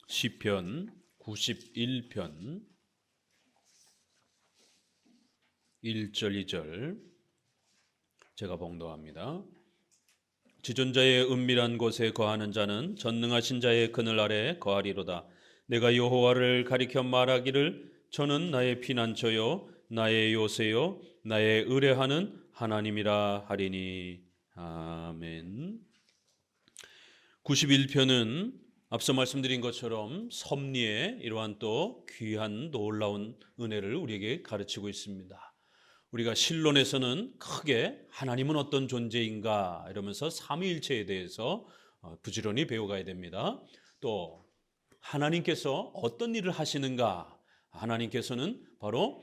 시편 91편 1절 2절 제가 봉독합니다. 지존자의 은밀한 곳에 거하는 자는 전능하신 자의 그늘 아래 거하리로다. 내가 여호와를 가리켜 말하기를 저는 나의 피난처요 나의 요새요 나의 의뢰하는 하나님이라 하리니. 아멘. 91편은 앞서 말씀드린 것처럼 섭리의 이러한 또 귀한 놀라운 은혜를 우리에게 가르치고 있습니다. 우리가 신론에서는 크게 하나님은 어떤 존재인가 이러면서 삼위일체에 대해서 부지런히 배워가야 됩니다. 또 하나님께서 어떤 일을 하시는가, 하나님께서는 바로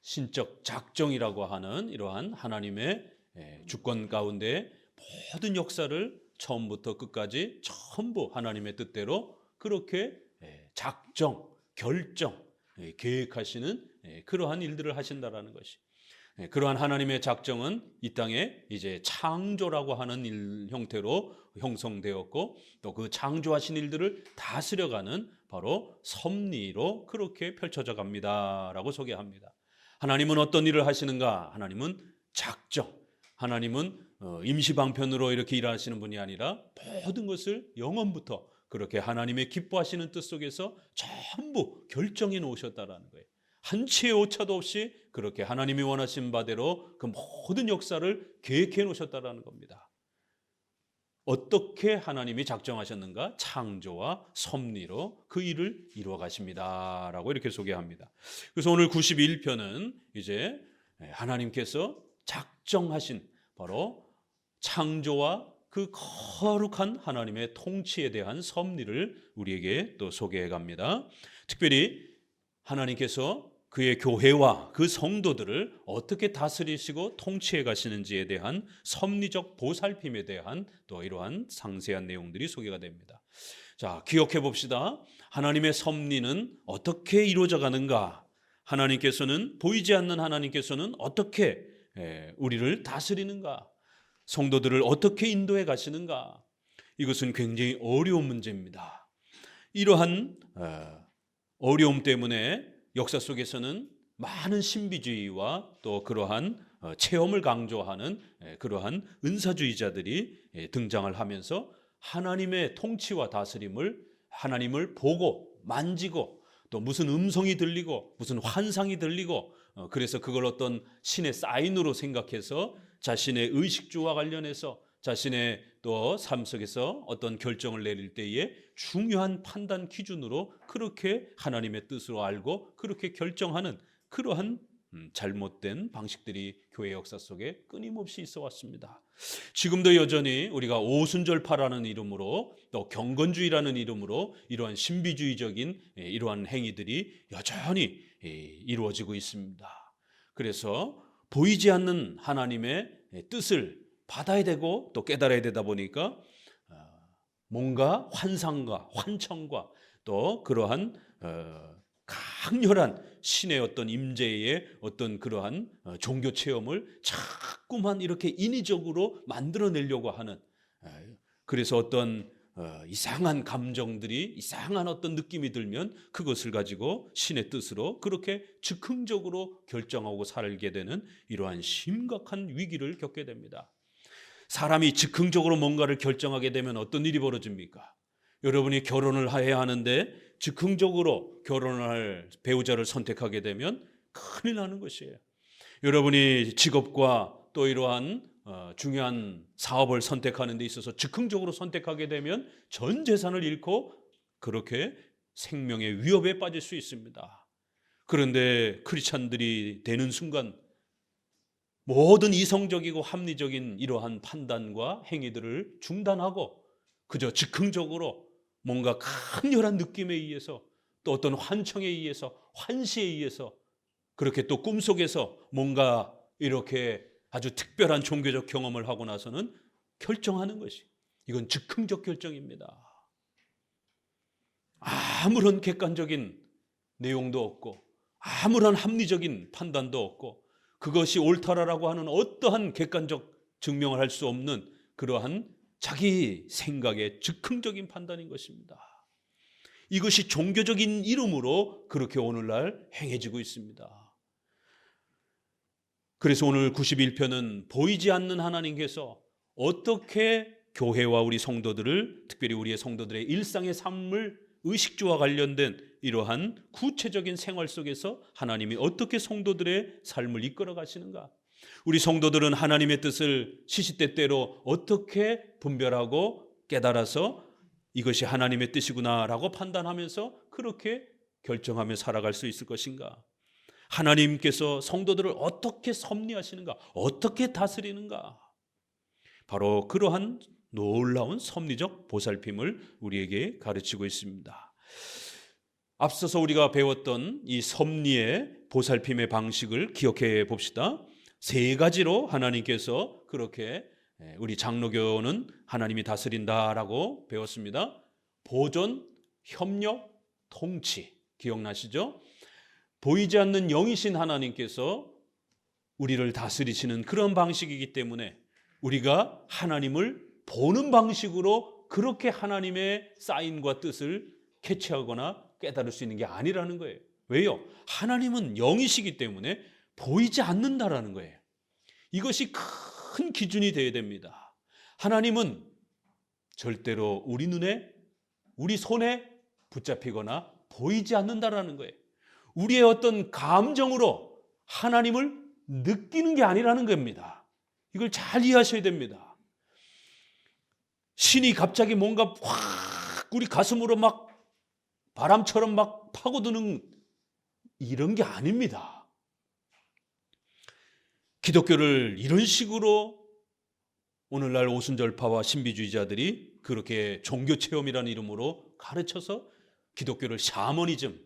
신적 작정이라고 하는 이러한 하나님의 주권 가운데 모든 역사를 처음부터 끝까지 전부 하나님의 뜻대로 그렇게 작정, 결정, 계획하시는 그러한 일들을 하신다라는 것이, 그러한 하나님의 작정은 이 땅에 이제 창조라고 하는 일 형태로 형성되었고, 또 그 창조하신 일들을 다스려가는 바로 섭리로 그렇게 펼쳐져 갑니다라고 소개합니다. 하나님은 어떤 일을 하시는가? 하나님은 작정, 하나님은 임시방편으로 이렇게 일하시는 분이 아니라 모든 것을 영원부터 그렇게 하나님의 기뻐하시는 뜻 속에서 전부 결정해 놓으셨다라는 거예요. 한치의 오차도 없이 그렇게 하나님이 원하신 바대로 그 모든 역사를 계획해 놓으셨다라는 겁니다. 어떻게 하나님이 작정하셨는가? 창조와 섭리로 그 일을 이루어 가십니다라고 이렇게 소개합니다. 그래서 오늘 91편은 이제 하나님께서 작정하신 바로 창조와 그 거룩한 하나님의 통치에 대한 섭리를 우리에게 또 소개해 갑니다. 특별히 하나님께서 그의 교회와 그 성도들을 어떻게 다스리시고 통치해 가시는지에 대한 섭리적 보살핌에 대한 또 이러한 상세한 내용들이 소개가 됩니다. 자, 기억해 봅시다. 하나님의 섭리는 어떻게 이루어져 가는가? 하나님께서는, 보이지 않는 하나님께서는 어떻게 우리를 다스리는가? 성도들을 어떻게 인도해 가시는가? 이것은 굉장히 어려운 문제입니다. 이러한 어려움 때문에 역사 속에서는 많은 신비주의와 또 그러한 체험을 강조하는 그러한 은사주의자들이 등장을 하면서 하나님의 통치와 다스림을, 하나님을 보고 만지고 또 무슨 음성이 들리고 무슨 환상이 들리고 그래서 그걸 어떤 신의 사인으로 생각해서 자신의 의식주와 관련해서 자신의 또 삶 속에서 어떤 결정을 내릴 때에 중요한 판단 기준으로 그렇게 하나님의 뜻으로 알고 그렇게 결정하는 그러한 잘못된 방식들이 교회 역사 속에 끊임없이 있어 왔습니다. 지금도 여전히 우리가 오순절파라는 이름으로 또 경건주의라는 이름으로 이러한 신비주의적인 이러한 행위들이 여전히 이루어지고 있습니다. 그래서 보이지 않는 하나님의 뜻을 받아야 되고 또 깨달아야 되다 보니까 뭔가 환상과 환청과 또 그러한 강렬한 신의 어떤 임재의 어떤 그러한 종교 체험을 자꾸만 이렇게 인위적으로 만들어내려고 하는, 그래서 어떤 이상한 감정들이, 이상한 어떤 느낌이 들면 그것을 가지고 신의 뜻으로 그렇게 즉흥적으로 결정하고 살게 되는 이러한 심각한 위기를 겪게 됩니다. 사람이 즉흥적으로 뭔가를 결정하게 되면 어떤 일이 벌어집니까? 여러분이 결혼을 해야 하는데 즉흥적으로 결혼을 할 배우자를 선택하게 되면 큰일 나는 것이에요. 여러분이 직업과 또 이러한 중요한 사업을 선택하는 데 있어서 즉흥적으로 선택하게 되면 전 재산을 잃고 그렇게 생명의 위협에 빠질 수 있습니다. 그런데 크리스찬들이 되는 순간 모든 이성적이고 합리적인 이러한 판단과 행위들을 중단하고 그저 즉흥적으로 뭔가 강렬한 느낌에 의해서 또 어떤 환청에 의해서 환시에 의해서 그렇게 또 꿈속에서 뭔가 이렇게 아주 특별한 종교적 경험을 하고 나서는 결정하는 것이, 이건 즉흥적 결정입니다. 아무런 객관적인 내용도 없고 아무런 합리적인 판단도 없고 그것이 옳다라고 하는 어떠한 객관적 증명을 할 수 없는 그러한 자기 생각의 즉흥적인 판단인 것입니다. 이것이 종교적인 이름으로 그렇게 오늘날 행해지고 있습니다. 그래서 오늘 91편은 보이지 않는 하나님께서 어떻게 교회와 우리 성도들을, 특별히 우리의 성도들의 일상의 삶을 의식주와 관련된 이러한 구체적인 생활 속에서 하나님이 어떻게 성도들의 삶을 이끌어 가시는가, 우리 성도들은 하나님의 뜻을 시시때때로 어떻게 분별하고 깨달아서 이것이 하나님의 뜻이구나라고 판단하면서 그렇게 결정하며 살아갈 수 있을 것인가, 하나님께서 성도들을 어떻게 섭리하시는가, 어떻게 다스리는가, 바로 그러한 놀라운 섭리적 보살핌을 우리에게 가르치고 있습니다. 앞서서 우리가 배웠던 이 섭리의 보살핌의 방식을 기억해 봅시다. 세 가지로 하나님께서 그렇게 우리 장로교는 하나님이 다스린다라고 배웠습니다. 보존, 협력, 통치. 기억나시죠? 보이지 않는 영이신 하나님께서 우리를 다스리시는 그런 방식이기 때문에 우리가 하나님을 보는 방식으로 그렇게 하나님의 사인과 뜻을 캐치하거나 깨달을 수 있는 게 아니라는 거예요. 왜요? 하나님은 영이시기 때문에 보이지 않는다라는 거예요. 이것이 큰 기준이 되어야 됩니다. 하나님은 절대로 우리 눈에, 우리 손에 붙잡히거나 보이지 않는다라는 거예요. 우리의 어떤 감정으로 하나님을 느끼는 게 아니라는 겁니다. 이걸 잘 이해하셔야 됩니다. 신이 갑자기 뭔가 확 우리 가슴으로 막 바람처럼 막 파고드는 이런 게 아닙니다. 기독교를 이런 식으로 오늘날 오순절파와 신비주의자들이 그렇게 종교체험이라는 이름으로 가르쳐서 기독교를 샤머니즘,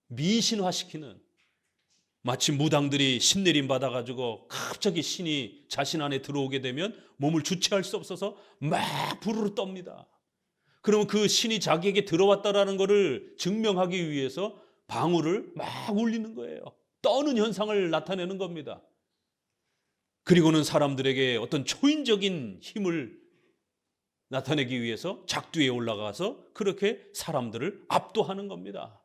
미신화시키는, 마치 무당들이 신내림 받아가지고 갑자기 신이 자신 안에 들어오게 되면 몸을 주체할 수 없어서 막 부르르 떱니다. 그러면 그 신이 자기에게 들어왔다라는 것을 증명하기 위해서 방울을 막 울리는 거예요. 떠는 현상을 나타내는 겁니다. 그리고는 사람들에게 어떤 초인적인 힘을 나타내기 위해서 작두에 올라가서 그렇게 사람들을 압도하는 겁니다.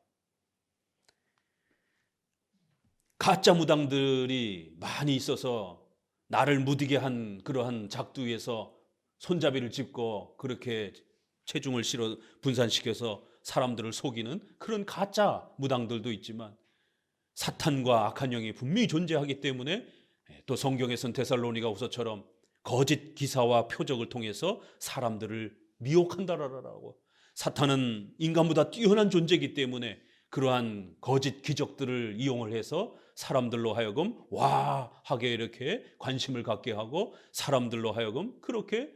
가짜 무당들이 많이 있어서 나를 무디게 한 그러한 작두에서 손잡이를 짚고 그렇게 체중을 실어 분산시켜서 사람들을 속이는 그런 가짜 무당들도 있지만, 사탄과 악한 영이 분명히 존재하기 때문에 또 성경에서는 데살로니가후서처럼 거짓 기사와 표적을 통해서 사람들을 미혹한다라고, 사탄은 인간보다 뛰어난 존재이기 때문에 그러한 거짓 기적들을 이용을 해서 사람들로 하여금 와 하게 이렇게 관심을 갖게 하고 사람들로 하여금 그렇게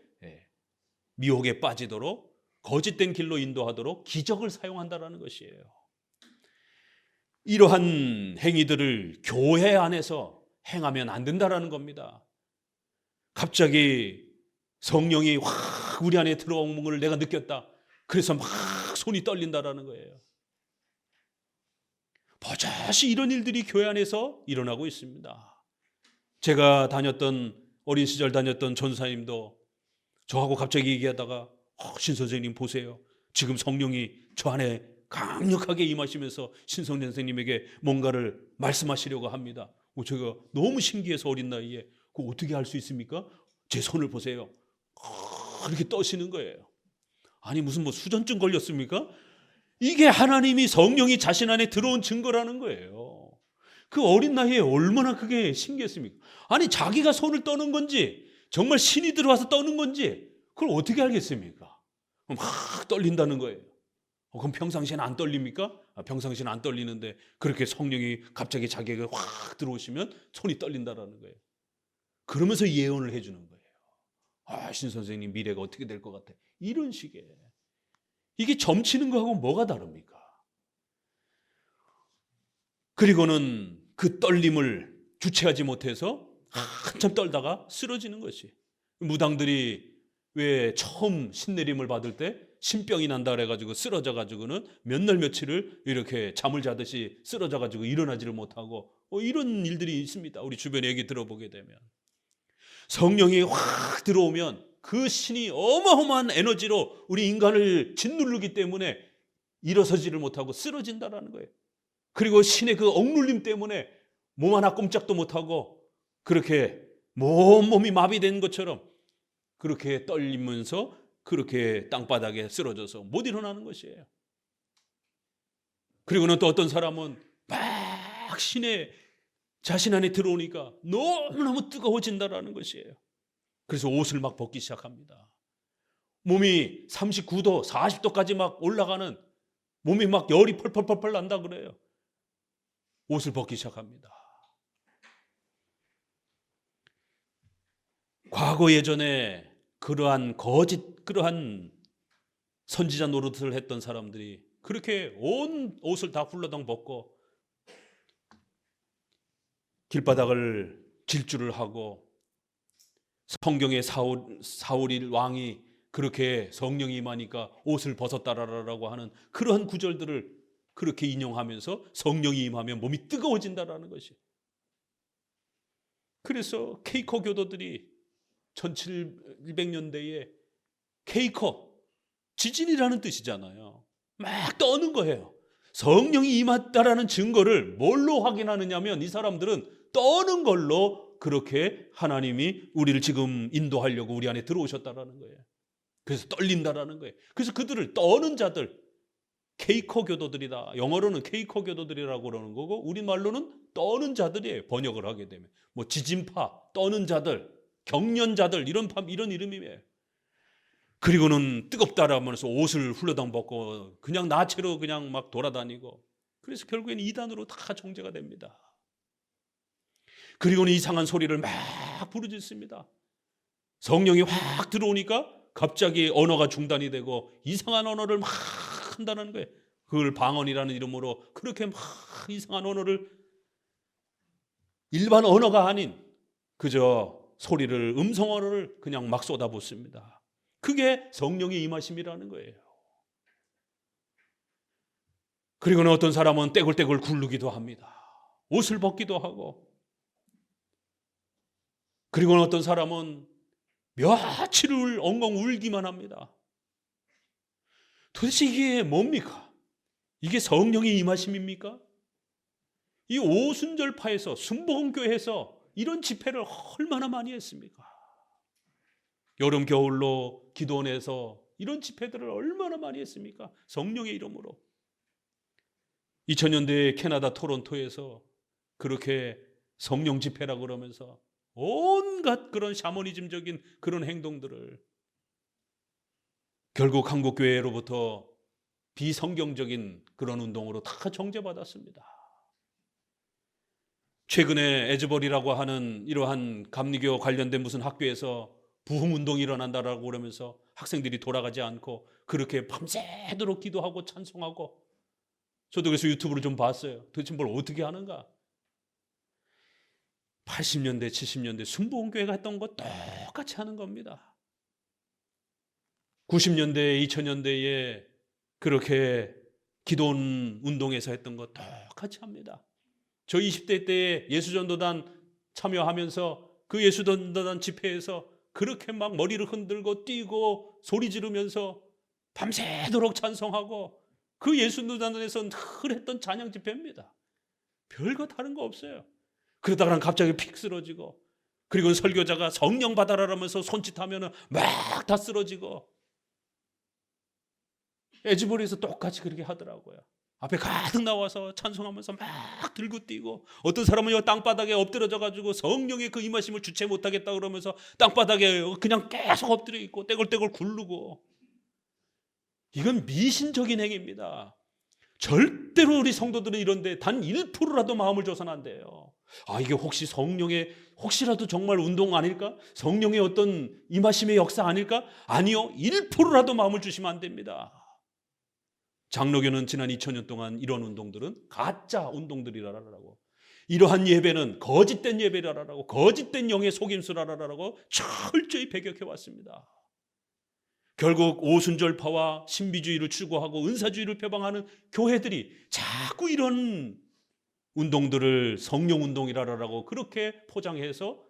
미혹에 빠지도록 거짓된 길로 인도하도록 기적을 사용한다라는 것이에요. 이러한 행위들을 교회 안에서 행하면 안 된다라는 겁니다. 갑자기 성령이 확 우리 안에 들어온 걸 내가 느꼈다. 그래서 막 손이 떨린다라는 거예요. 버젓이 이런 일들이 교회 안에서 일어나고 있습니다. 제가 어린 시절 다녔던 전사님도 저하고 갑자기 얘기하다가 신 선생님 보세요. 지금 성령이 저 안에 강력하게 임하시면서 신성년 선생님에게 뭔가를 말씀하시려고 합니다. 제가 너무 신기해서 어린 나이에 그거 어떻게 할 수 있습니까? 제 손을 보세요. 이렇게 떠시는 거예요. 아니 무슨 수전증 걸렸습니까? 이게 하나님이 성령이 자신 안에 들어온 증거라는 거예요. 그 어린 나이에 얼마나 그게 신기했습니까? 아니 자기가 손을 떠는 건지 정말 신이 들어와서 떠는 건지 그걸 어떻게 알겠습니까? 막 떨린다는 거예요. 그럼 평상시에는 안 떨립니까? 평상시에는 안 떨리는데 그렇게 성령이 갑자기 자기에게 확 들어오시면 손이 떨린다라는 거예요. 그러면서 예언을 해주는 거예요. 신 선생님 미래가 어떻게 될 것 같아. 이런 식의. 이게 점치는 거하고 뭐가 다릅니까? 그리고는 그 떨림을 주체하지 못해서 한참 떨다가 쓰러지는 것이. 무당들이 왜 처음 신내림을 받을 때 신병이 난다 그래가지고 쓰러져가지고는 몇 날 며칠을 이렇게 잠을 자듯이 쓰러져가지고 일어나지를 못하고 이런 일들이 있습니다. 우리 주변에 얘기 들어보게 되면. 성령이 확 들어오면 그 신이 어마어마한 에너지로 우리 인간을 짓누르기 때문에 일어서지를 못하고 쓰러진다라는 거예요. 그리고 신의 그 억눌림 때문에 몸 하나 꼼짝도 못하고 그렇게 몸이 마비된 것처럼 그렇게 떨리면서 그렇게 땅바닥에 쓰러져서 못 일어나는 것이에요. 그리고는 또 어떤 사람은 막 신의 자신 안에 들어오니까 너무너무 뜨거워진다라는 것이에요. 그래서 옷을 막 벗기 시작합니다. 몸이 39도, 40도까지 막 올라가는, 몸이 막 열이 펄펄펄펄 난다 그래요. 옷을 벗기 시작합니다. 과거 예전에 그러한 선지자 노릇을 했던 사람들이 그렇게 온 옷을 다 훌러덩 벗고 길바닥을 질주를 하고, 성경의 사울 왕이 그렇게 성령이 임하니까 옷을 벗었다라고 하는 그러한 구절들을 그렇게 인용하면서 성령이 임하면 몸이 뜨거워진다라는 것이. 그래서 케이커 교도들이 1700년대에 케이커, 지진이라는 뜻이잖아요. 막 떠는 거예요. 성령이 임했다라는 증거를 뭘로 확인하느냐면 이 사람들은 떠는 걸로 그렇게 하나님이 우리를 지금 인도하려고 우리 안에 들어오셨다라는 거예요. 그래서 떨린다라는 거예요. 그래서 그들을 떠는 자들, 케이커 교도들이다. 영어로는 케이커 교도들이라고 그러는 거고 우리말로는 떠는 자들이에요. 번역을 하게 되면 뭐 지진파, 떠는 자들, 경련자들 이런 이름이에요. 그리고는 뜨겁다라면서 옷을 훌러덩 벗고 그냥 나체로 그냥 막 돌아다니고, 그래서 결국에는 이단으로 다 정죄가 됩니다. 그리고는 이상한 소리를 막 부르짖습니다. 성령이 확 들어오니까 갑자기 언어가 중단이 되고 이상한 언어를 막 한다는 거예요. 그걸 방언이라는 이름으로 그렇게 막 이상한 언어를, 일반 언어가 아닌 그저 소리를, 음성 언어를 그냥 막 쏟아붓습니다. 그게 성령의 임하심이라는 거예요. 그리고는 어떤 사람은 떼굴떼굴 굴르기도 합니다. 옷을 벗기도 하고. 그리고는 어떤 사람은 며칠을 엉엉 울기만 합니다. 도대체 이게 뭡니까? 이게 성령의 임하심입니까? 이 오순절파에서, 순복음교회에서 이런 집회를 얼마나 많이 했습니까? 여름 겨울로 기도원에서 이런 집회들을 얼마나 많이 했습니까? 성령의 이름으로. 2000년대 캐나다 토론토에서 그렇게 성령 집회라고 그러면서 온갖 그런 샤머니즘적인 그런 행동들을, 결국 한국교회로부터 비성경적인 그런 운동으로 다 정죄받았습니다. 최근에 에즈벌이라고 하는 이러한 감리교 관련된 무슨 학교에서 부흥운동이 일어난다라고 그러면서 학생들이 돌아가지 않고 그렇게 밤새도록 기도하고 찬송하고, 저도 그래서 유튜브를 좀 봤어요. 도대체 뭘 어떻게 하는가. 80년대 70년대 순복음교회가 했던 거 똑같이 하는 겁니다. 90년대 2000년대에 그렇게 기도원 운동에서 했던 거 똑같이 합니다. 저 20대 때에 예수전도단 참여하면서 그 예수전도단 집회에서 그렇게 막 머리를 흔들고 뛰고 소리 지르면서 밤새도록 찬송하고, 그 예수전도단에서 늘 했던 찬양 집회입니다. 별거 다른 거 없어요. 그러다가는 갑자기 픽 쓰러지고, 그리고 설교자가 성령 받아라라면서 손짓하면 막 다 쓰러지고. 에즈벌에서 똑같이 그렇게 하더라고요. 앞에 가득 나와서 찬송하면서 막 들고 뛰고, 어떤 사람은 땅바닥에 엎드려져 가지고 성령의 그 임하심을 주체 못하겠다 그러면서 땅바닥에 그냥 계속 엎드려 있고 떼굴떼굴 굴르고. 이건 미신적인 행위입니다. 절대로 우리 성도들은 이런데 단 1%라도 마음을 줘서는 안 돼요. 이게 혹시라도 정말 운동 아닐까? 성령의 어떤 임하심의 역사 아닐까? 아니요, 1%라도 마음을 주시면 안 됩니다. 장로교는 지난 2000년 동안 이런 운동들은 가짜 운동들이라라고, 이러한 예배는 거짓된 예배라라고, 거짓된 영의 속임수라라고 철저히 배격해 왔습니다. 결국 오순절파와 신비주의를 추구하고 은사주의를 표방하는 교회들이 자꾸 이런 운동들을 성령운동이라라고 그렇게 포장해서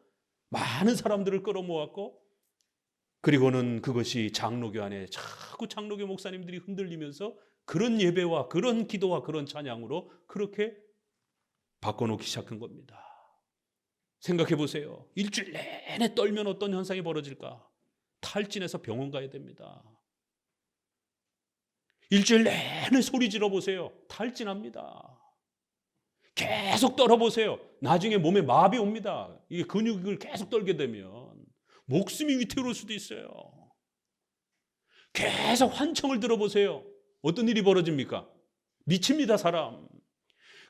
많은 사람들을 끌어모았고, 그리고는 그것이 장로교 안에 자꾸 장로교 목사님들이 흔들리면서 그런 예배와 그런 기도와 그런 찬양으로 그렇게 바꿔놓기 시작한 겁니다. 생각해 보세요. 일주일 내내 떨면 어떤 현상이 벌어질까? 탈진해서 병원 가야 됩니다. 일주일 내내 소리 질러 보세요. 탈진합니다. 계속 떨어보세요. 나중에 몸에 마비 옵니다. 이게 근육을 계속 떨게 되면 목숨이 위태로울 수도 있어요. 계속 환청을 들어보세요. 어떤 일이 벌어집니까? 미칩니다, 사람.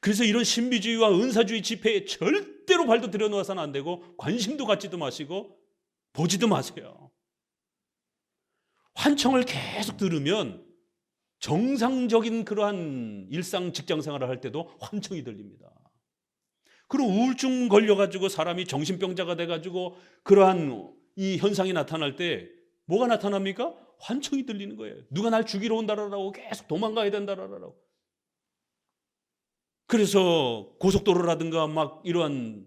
그래서 이런 신비주의와 은사주의 집회에 절대로 발도 들여놓아서는 안 되고 관심도 갖지도 마시고 보지도 마세요. 환청을 계속 들으면 정상적인 그러한 일상 직장 생활을 할 때도 환청이 들립니다. 그리고 우울증 걸려가지고 사람이 정신병자가 돼가지고 그러한 이 현상이 나타날 때 뭐가 나타납니까? 환청이 들리는 거예요. 누가 날 죽이러 온다라고 계속 도망가야 된다라고. 그래서 고속도로라든가 막 이러한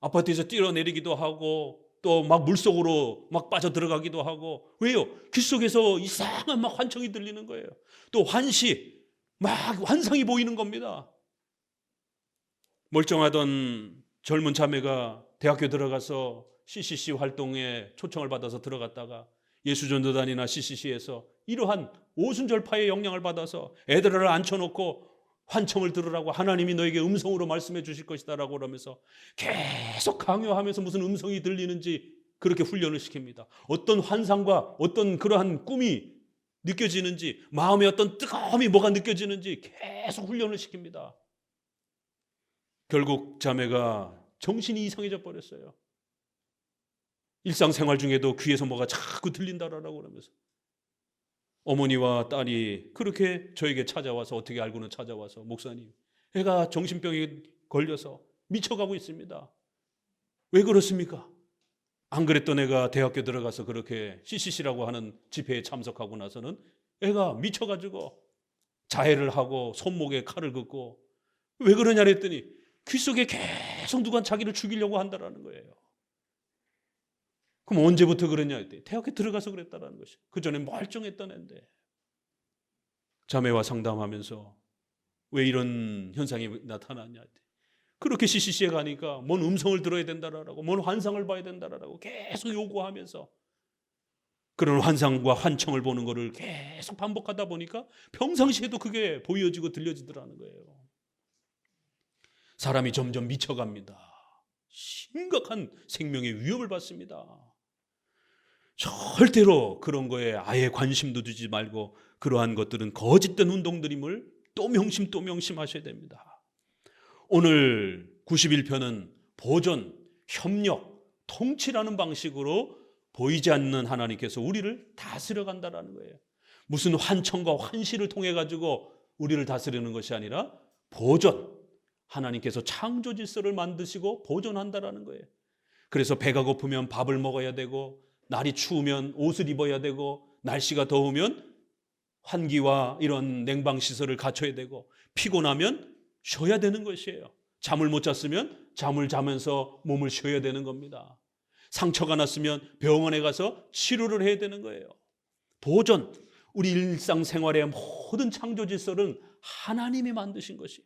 아파트에서 뛰어내리기도 하고 또 막 물속으로 막 빠져 들어가기도 하고. 왜요? 귀 속에서 이상한 막 환청이 들리는 거예요. 또 환시, 막 환상이 보이는 겁니다. 멀쩡하던 젊은 자매가 대학교 들어가서 CCC 활동에 초청을 받아서 들어갔다가 예수전도단이나 CCC에서 이러한 오순절파의 영향을 받아서 애들을 앉혀놓고 환청을 들으라고 하나님이 너에게 음성으로 말씀해 주실 것이다라고 그러면서 계속 강요하면서 무슨 음성이 들리는지 그렇게 훈련을 시킵니다. 어떤 환상과 어떤 그러한 꿈이 느껴지는지, 마음에 어떤 뜨거움이 뭐가 느껴지는지 계속 훈련을 시킵니다. 결국 자매가 정신이 이상해져 버렸어요. 일상생활 중에도 귀에서 뭐가 자꾸 들린다라고 그러면서 어머니와 딸이 그렇게 저에게 찾아와서, 어떻게 알고는 찾아와서, 목사님, 애가 정신병에 걸려서 미쳐가고 있습니다. 왜 그렇습니까? 안 그랬던 애가 대학교 들어가서 그렇게 CCC라고 하는 집회에 참석하고 나서는 애가 미쳐가지고 자해를 하고 손목에 칼을 긋고. 왜 그러냐 그랬더니 귀 속에 계속 누가 자기를 죽이려고 한다라는 거예요. 그럼 언제부터 그랬냐 했더니 대학에 들어가서 그랬다라는 것이. 그 전에 멀쩡했던 애인데. 자매와 상담하면서 왜 이런 현상이 나타났냐 했더니 그렇게 CCC에 가니까 뭔 음성을 들어야 된다라고, 뭔 환상을 봐야 된다라고 계속 요구하면서 그런 환상과 환청을 보는 것을 계속 반복하다 보니까 평상시에도 그게 보여지고 들려지더라는 거예요. 사람이 점점 미쳐갑니다. 심각한 생명의 위협을 받습니다. 절대로 그런 거에 아예 관심도 두지 말고 그러한 것들은 거짓된 운동들임을 또 명심하셔야 됩니다. 오늘 91편은 보존, 협력, 통치라는 방식으로 보이지 않는 하나님께서 우리를 다스려 간다는 거예요. 무슨 환청과 환시를 통해 가지고 우리를 다스리는 것이 아니라 보존, 하나님께서 창조 질서를 만드시고 보존한다라는 거예요. 그래서 배가 고프면 밥을 먹어야 되고, 날이 추우면 옷을 입어야 되고, 날씨가 더우면 환기와 이런 냉방시설을 갖춰야 되고, 피곤하면 쉬어야 되는 것이에요. 잠을 못 잤으면 잠을 자면서 몸을 쉬어야 되는 겁니다. 상처가 났으면 병원에 가서 치료를 해야 되는 거예요. 보존, 우리 일상생활의 모든 창조 질서는 하나님이 만드신 것이.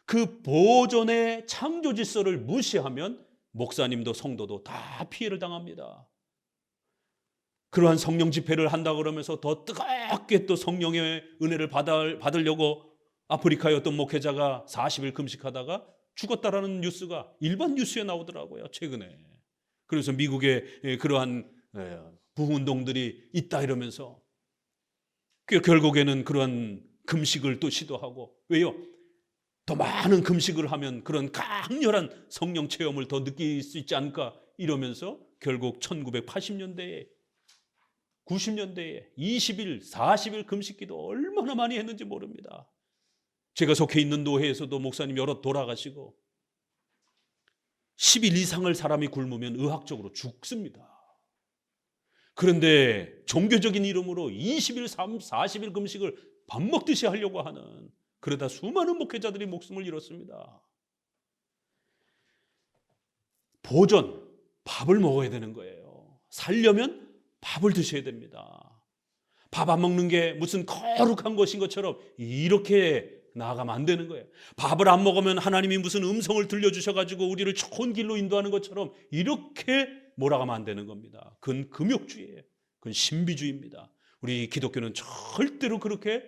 그 보존의 창조 질서를 무시하면 목사님도 성도도 다 피해를 당합니다. 그러한 성령 집회를 한다고 그러면서 더 뜨겁게 또 성령의 은혜를 받으려고 아프리카의 어떤 목회자가 40일 금식하다가 죽었다라는 뉴스가 일반 뉴스에 나오더라고요, 최근에. 그래서 미국에 그러한 부흥운동들이 있다 이러면서 결국에는 그러한 금식을 또 시도하고. 왜요? 더 많은 금식을 하면 그런 강렬한 성령 체험을 더 느낄 수 있지 않을까 이러면서 결국 1980년대에 90년대에 20일, 40일 금식기도 얼마나 많이 했는지 모릅니다. 제가 속해 있는 노회에서도 목사님 여러 돌아가시고 10일 이상을 사람이 굶으면 의학적으로 죽습니다. 그런데 종교적인 이름으로 20일, 40일 금식을 밥 먹듯이 하려고 하는, 그러다 수많은 목회자들이 목숨을 잃었습니다. 보존, 밥을 먹어야 되는 거예요. 살려면 밥을 드셔야 됩니다. 밥 안 먹는 게 무슨 거룩한 것인 것처럼 이렇게 나아가면 안 되는 거예요. 밥을 안 먹으면 하나님이 무슨 음성을 들려주셔가지고 우리를 좋은 길로 인도하는 것처럼 이렇게 몰아가면 안 되는 겁니다. 그건 금욕주의예요. 그건 신비주의입니다. 우리 기독교는 절대로 그렇게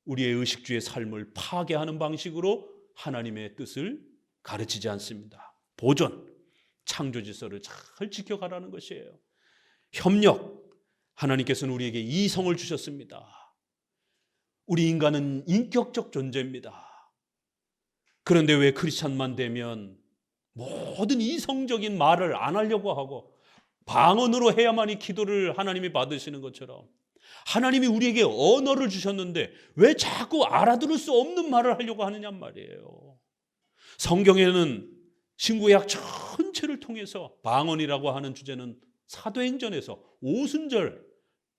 우리의 의식주의 삶을 파괴하는 방식으로 하나님의 뜻을 가르치지 않습니다. 보존, 창조 질서를 잘 지켜가라는 것이에요. 협력, 하나님께서는 우리에게 이성을 주셨습니다. 우리 인간은 인격적 존재입니다. 그런데 왜 크리스찬만 되면 모든 이성적인 말을 안 하려고 하고 방언으로 해야만이 기도를 하나님이 받으시는 것처럼 하나님이 우리에게 언어를 주셨는데 왜 자꾸 알아들을 수 없는 말을 하려고 하느냐 말이에요. 성경에는 신구약 전체를 통해서 방언이라고 하는 주제는 사도행전에서 오순절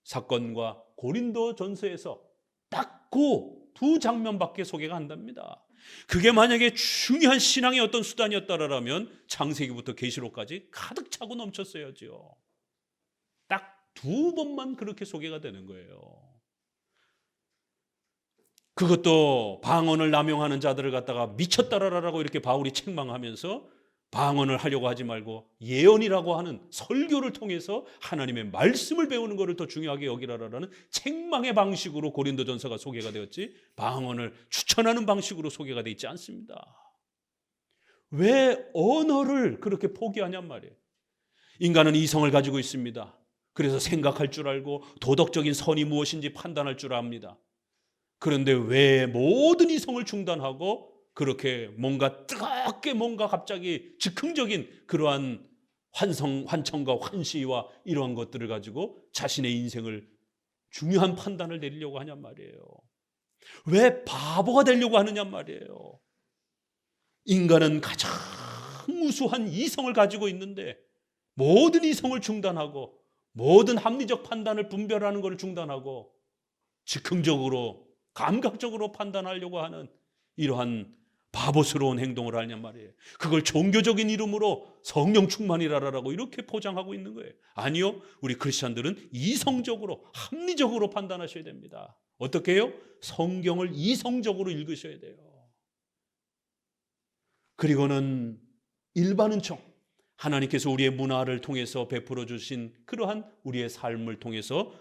사건과 고린도 전서에서 딱 그 두 장면밖에 소개가 안 됩니다. 그게 만약에 중요한 신앙의 어떤 수단이었다라면 창세기부터 계시록까지 가득 차고 넘쳤어야죠. 딱 두 번만 그렇게 소개가 되는 거예요. 그것도 방언을 남용하는 자들을 갖다가 미쳤다라라고 이렇게 바울이 책망하면서 방언을 하려고 하지 말고 예언이라고 하는 설교를 통해서 하나님의 말씀을 배우는 것을 더 중요하게 여기라라는 책망의 방식으로 고린도전서가 소개가 되었지 방언을 추천하는 방식으로 소개가 되어 있지 않습니다. 왜 언어를 그렇게 포기하냔 말이에요. 인간은 이성을 가지고 있습니다. 그래서 생각할 줄 알고 도덕적인 선이 무엇인지 판단할 줄 압니다. 그런데 왜 모든 이성을 중단하고 그렇게 뭔가 뜨겁게 뭔가 갑자기 즉흥적인 그러한 환청과 환시와 이러한 것들을 가지고 자신의 인생을 중요한 판단을 내리려고 하냔 말이에요. 왜 바보가 되려고 하느냐 말이에요. 인간은 가장 우수한 이성을 가지고 있는데 모든 이성을 중단하고 모든 합리적 판단을 분별하는 것을 중단하고 즉흥적으로 감각적으로 판단하려고 하는 이러한 바보스러운 행동을 하냔 말이에요. 그걸 종교적인 이름으로 성령 충만이라라고 이렇게 포장하고 있는 거예요. 아니요, 우리 크리스찬들은 이성적으로 합리적으로 판단하셔야 됩니다. 어떻게 해요? 성경을 이성적으로 읽으셔야 돼요. 그리고는 일반 은총, 하나님께서 우리의 문화를 통해서 베풀어 주신 그러한 우리의 삶을 통해서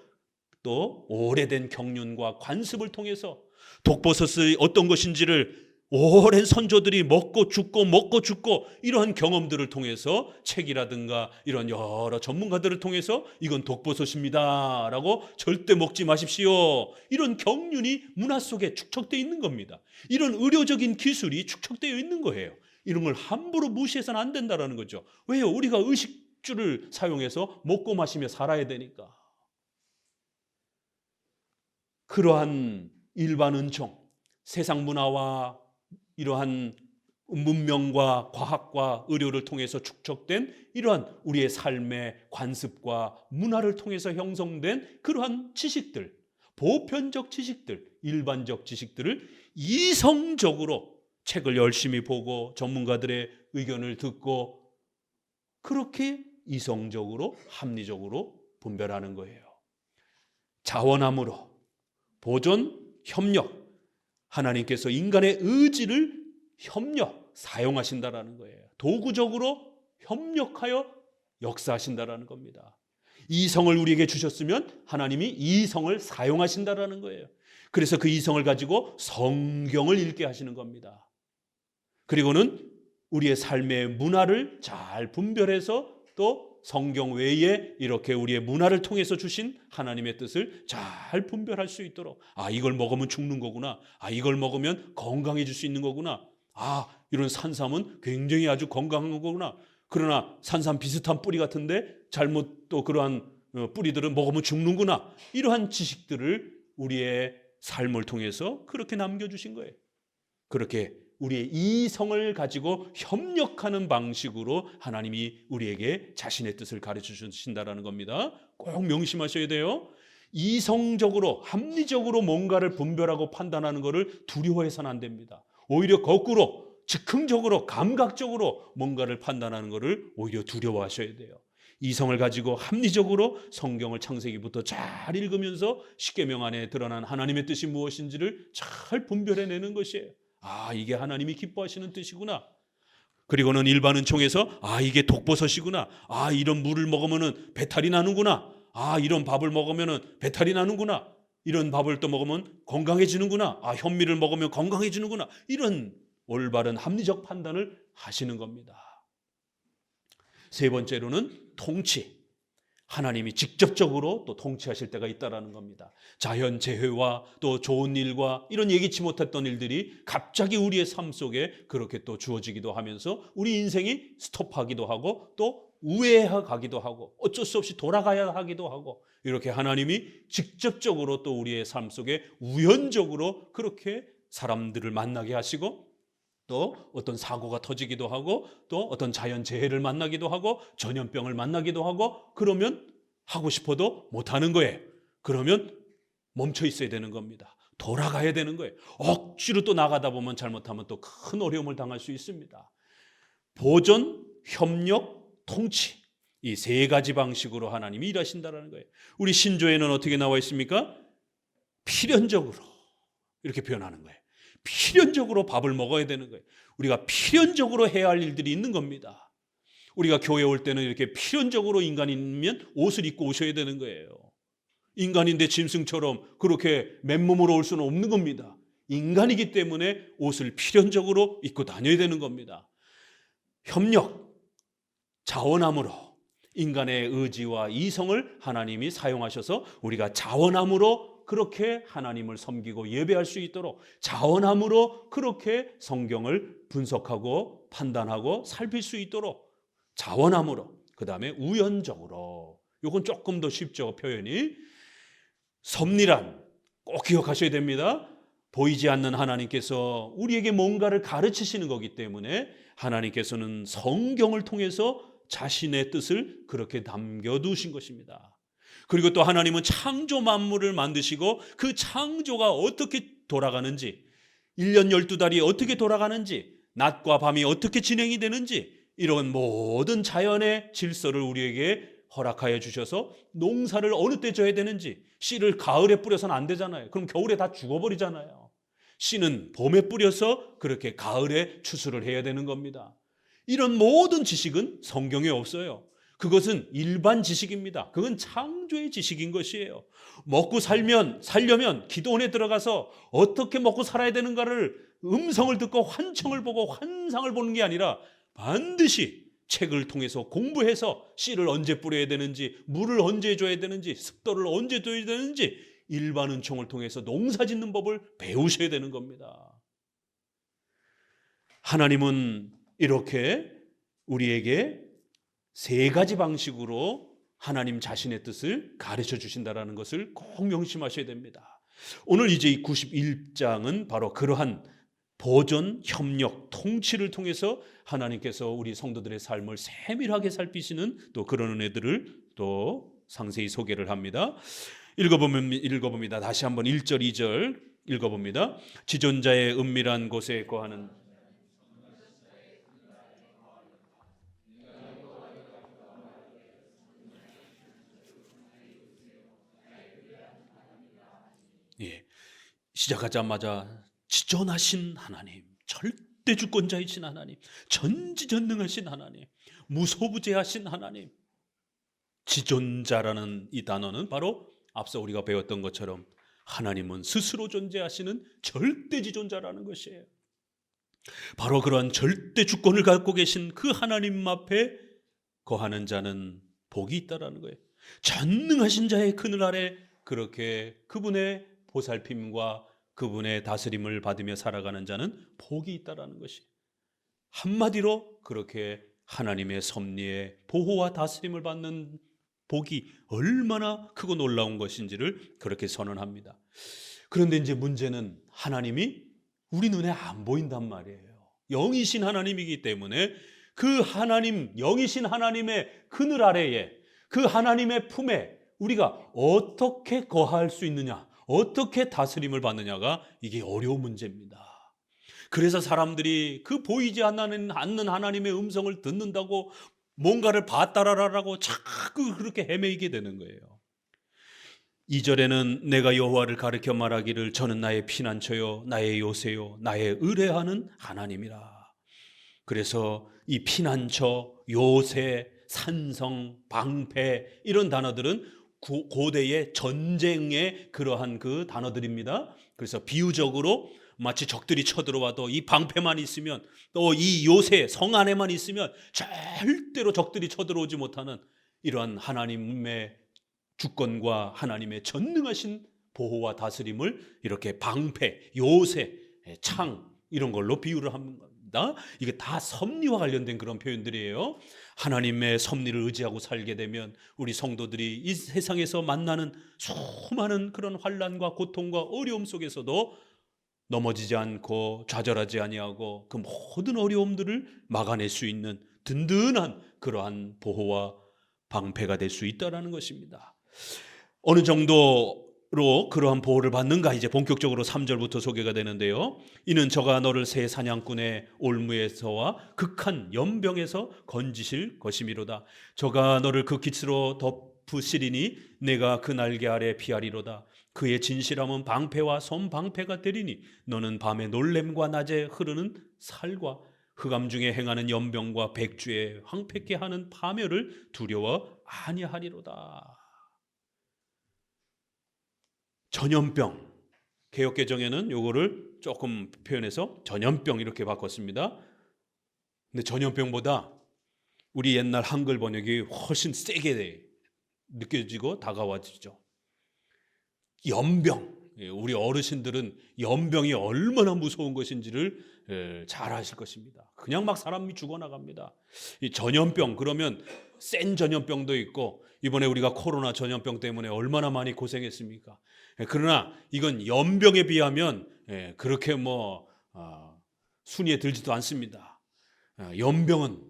또 오래된 경륜과 관습을 통해서 독버섯이 어떤 것인지를 오랜 선조들이 먹고 죽고 이러한 경험들을 통해서 책이라든가 이런 여러 전문가들을 통해서 이건 독버섯입니다 라고 절대 먹지 마십시오, 이런 경륜이 문화 속에 축적되어 있는 겁니다. 이런 의료적인 기술이 축적되어 있는 거예요. 이런 걸 함부로 무시해서는 안 된다는 거죠. 왜요? 우리가 의식주를 사용해서 먹고 마시며 살아야 되니까. 그러한 일반 은총, 세상 문화와 이러한 문명과 과학과 의료를 통해서 축적된 이러한 우리의 삶의 관습과 문화를 통해서 형성된 그러한 지식들, 보편적 지식들, 일반적 지식들을 이성적으로 책을 열심히 보고 전문가들의 의견을 듣고 그렇게 이성적으로 합리적으로 분별하는 거예요. 자원함으로 보존, 협력, 하나님께서 인간의 의지를 사용하신다라는 거예요. 도구적으로 협력하여 역사하신다라는 겁니다. 이성을 우리에게 주셨으면 하나님이 이성을 사용하신다라는 거예요. 그래서 그 이성을 가지고 성경을 읽게 하시는 겁니다. 그리고는 우리의 삶의 문화를 잘 분별해서 또 성경 외에 이렇게 우리의 문화를 통해서 주신 하나님의 뜻을 잘 분별할 수 있도록, 이걸 먹으면 죽는 거구나, 이걸 먹으면 건강해질 수 있는 거구나, 이런 산삼은 굉장히 아주 건강한 거구나, 그러나 산삼 비슷한 뿌리 같은데 잘못 또 그러한 뿌리들은 먹으면 죽는구나, 이러한 지식들을 우리의 삶을 통해서 그렇게 남겨주신 거예요. 그렇게 우리의 이성을 가지고 협력하는 방식으로 하나님이 우리에게 자신의 뜻을 가르쳐 주신다는 겁니다. 꼭 명심하셔야 돼요. 이성적으로 합리적으로 뭔가를 분별하고 판단하는 것을 두려워해서는 안 됩니다. 오히려 거꾸로 즉흥적으로 감각적으로 뭔가를 판단하는 것을 오히려 두려워하셔야 돼요. 이성을 가지고 합리적으로 성경을 창세기부터 잘 읽으면서 십계명 안에 드러난 하나님의 뜻이 무엇인지를 잘 분별해내는 것이에요. 아, 이게 하나님이 기뻐하시는 뜻이구나. 그리고는 일반 은총에서 아, 이게 독버섯이구나. 아, 이런 물을 먹으면 배탈이 나는구나. 아, 이런 밥을 먹으면 배탈이 나는구나. 이런 밥을 또 먹으면 건강해지는구나. 아, 현미를 먹으면 건강해지는구나. 이런 올바른 합리적 판단을 하시는 겁니다. 세 번째로는 통치. 하나님이 직접적으로 또 통치하실 때가 있다라는 겁니다. 자연 재해와 또 좋은 일과 이런 예기치 못했던 일들이 갑자기 우리의 삶 속에 그렇게 또 주어지기도 하면서 우리 인생이 스톱하기도 하고 또 우회해 가기도 하고 어쩔 수 없이 돌아가야 하기도 하고, 이렇게 하나님이 직접적으로 또 우리의 삶 속에 우연적으로 그렇게 사람들을 만나게 하시고, 또 어떤 사고가 터지기도 하고 또 어떤 자연재해를 만나기도 하고 전염병을 만나기도 하고, 그러면 하고 싶어도 못하는 거예요. 그러면 멈춰 있어야 되는 겁니다. 돌아가야 되는 거예요. 억지로 또 나가다 보면 잘못하면 또 큰 어려움을 당할 수 있습니다. 보존, 협력, 통치, 이 세 가지 방식으로 하나님이 일하신다는 거예요. 우리 신조에는 어떻게 나와 있습니까? 필연적으로 이렇게 표현하는 거예요. 필연적으로 밥을 먹어야 되는 거예요. 우리가 필연적으로 해야 할 일들이 있는 겁니다. 우리가 교회 올 때는 이렇게 필연적으로 인간이면 옷을 입고 오셔야 되는 거예요. 인간인데 짐승처럼 그렇게 맨몸으로 올 수는 없는 겁니다. 인간이기 때문에 옷을 필연적으로 입고 다녀야 되는 겁니다. 협력, 자원함으로 인간의 의지와 이성을 하나님이 사용하셔서 우리가 자원함으로 그렇게 하나님을 섬기고 예배할 수 있도록, 자원함으로 그렇게 성경을 분석하고 판단하고 살필 수 있도록, 자원함으로, 그 다음에 우연적으로. 이건 조금 더 쉽죠, 표현이. 섭리란 꼭 기억하셔야 됩니다. 보이지 않는 하나님께서 우리에게 뭔가를 가르치시는 거기 때문에 하나님께서는 성경을 통해서 자신의 뜻을 그렇게 남겨두신 것입니다. 그리고 또 하나님은 창조 만물을 만드시고 그 창조가 어떻게 돌아가는지, 1년 12달이 어떻게 돌아가는지, 낮과 밤이 어떻게 진행이 되는지, 이런 모든 자연의 질서를 우리에게 허락하여 주셔서 농사를 어느 때 져야 되는지, 씨를 가을에 뿌려서는 안 되잖아요. 그럼 겨울에 다 죽어버리잖아요. 씨는 봄에 뿌려서 그렇게 가을에 추수를 해야 되는 겁니다. 이런 모든 지식은 성경에 없어요. 그것은 일반 지식입니다. 그건 창조의 지식인 것이에요. 먹고 살려면 기도원에 들어가서 어떻게 먹고 살아야 되는가를 음성을 듣고 환청을 보고 환상을 보는 게 아니라 반드시 책을 통해서 공부해서 씨를 언제 뿌려야 되는지, 물을 언제 줘야 되는지, 습도를 언제 줘야 되는지 일반 은총을 통해서 농사 짓는 법을 배우셔야 되는 겁니다. 하나님은 이렇게 우리에게 세 가지 방식으로 하나님 자신의 뜻을 가르쳐 주신다는 것을 꼭 명심하셔야 됩니다. 오늘 이제 이 91장은 바로 그러한 보존, 협력, 통치를 통해서 하나님께서 우리 성도들의 삶을 세밀하게 살피시는 또 그런 은혜들을 또 상세히 소개를 합니다. 읽어봅니다. 다시 한번 1절, 2절 읽어봅니다. 지존자의 은밀한 곳에 거하는 시작하자마자 지존하신 하나님, 절대 주권자이신 하나님, 전지전능하신 하나님, 무소부재하신 하나님. 지존자라는 이 단어는 바로 앞서 우리가 배웠던 것처럼 하나님은 스스로 존재하시는 절대지존자라는 것이에요. 바로 그러한 절대 주권을 갖고 계신 그 하나님 앞에 거하는 자는 복이 있다라는 거예요. 전능하신 자의 그늘 아래 그렇게 그분의 보살핌과 그분의 다스림을 받으며 살아가는 자는 복이 있다라는 것이, 한마디로 그렇게 하나님의 섭리에 보호와 다스림을 받는 복이 얼마나 크고 놀라운 것인지를 그렇게 선언합니다. 그런데 이제 문제는 하나님이 우리 눈에 안 보인단 말이에요. 영이신 하나님이기 때문에 그 하나님, 영이신 하나님의 그늘 아래에, 그 하나님의 품에 우리가 어떻게 거할 수 있느냐, 어떻게 다스림을 받느냐가 이게 어려운 문제입니다. 그래서 사람들이 그 보이지 않는 하나님의 음성을 듣는다고 뭔가를 봤다라라고 자꾸 그렇게 헤매이게 되는 거예요. 2절에는 내가 여호와를 가르쳐 말하기를 저는 나의 피난처요 나의 요새요 나의 의뢰하는 하나님이라. 그래서 이 피난처, 요새, 산성, 방패 이런 단어들은 고대의 전쟁의 그러한 그 단어들입니다. 그래서 비유적으로 마치 적들이 쳐들어와도 이 방패만 있으면 또 이 요새 성 안에만 있으면 절대로 적들이 쳐들어오지 못하는 이러한 하나님의 주권과 하나님의 전능하신 보호와 다스림을 이렇게 방패, 요새, 창 이런 걸로 비유를 합니다. 이게 다 섭리와 관련된 그런 표현들이에요. 하나님의 섭리를 의지하고 살게 되면 우리 성도들이 이 세상에서 만나는 수많은 그런 환난과 고통과 어려움 속에서도 넘어지지 않고 좌절하지 아니하고 그 모든 어려움들을 막아낼 수 있는 든든한 그러한 보호와 방패가 될 수 있다는 것입니다. 어느 정도로 그러한 보호를 받는가 이제 본격적으로 3절부터 소개가 되는데요. 이는 저가 너를 새 사냥꾼의 올무에서와 극한 연병에서 건지실 것이미로다. 저가 너를 그 깃으로 덮으시리니 내가 그 날개 아래 피하리로다. 그의 진실함은 방패와 손방패가 되리니 너는 밤에 놀램과 낮에 흐르는 살과 흑암 중에 행하는 연병과 백주에 황폐케 하는 파멸을 두려워 아니하리로다. 전염병, 개역개정에는 요거를 조금 표현해서 전염병 이렇게 바꿨습니다. 근데 전염병보다 우리 옛날 한글 번역이 훨씬 세게 느껴지고 다가와지죠. 연병, 우리 어르신들은 연병이 얼마나 무서운 것인지를 잘 아실 것입니다. 그냥 막 사람이 죽어나갑니다. 이 전염병 그러면 센 전염병도 있고 이번에 우리가 코로나 전염병 때문에 얼마나 많이 고생했습니까? 그러나 이건 연병에 비하면 그렇게 순위에 들지도 않습니다. 연병은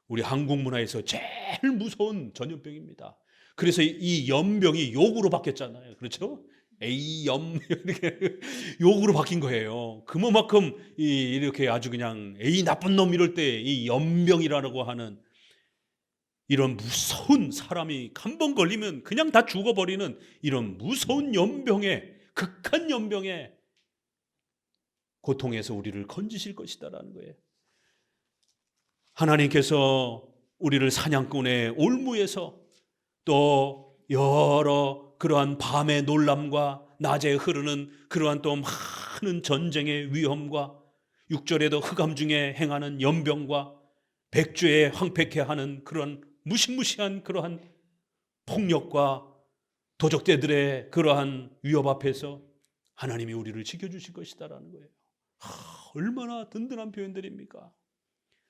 우리 한국 문화에서 제일 무서운 전염병입니다. 그래서 이 연병이 욕으로 바뀌었잖아요. 그렇죠? 에이 염 이렇게 욕으로 바뀐 거예요. 그만큼 이렇게 아주 그냥 에이 나쁜 놈 이럴 때 이 연병이라고 하는 이런 무서운 사람이 한 번 걸리면 그냥 다 죽어버리는 이런 무서운 연병에 극한 연병에 고통에서 우리를 건지실 것이다라는 거예요. 하나님께서 우리를 사냥꾼의 올무에서 또 여러 그러한 밤의 놀람과 낮에 흐르는 그러한 또 많은 전쟁의 위험과 6절에도 흑암 중에 행하는 연병과 백주에 황폐케 하는 그런 무시무시한 그러한 폭력과 도적대들의 그러한 위협 앞에서 하나님이 우리를 지켜주실 것이다라는 거예요. 얼마나 든든한 표현들입니까?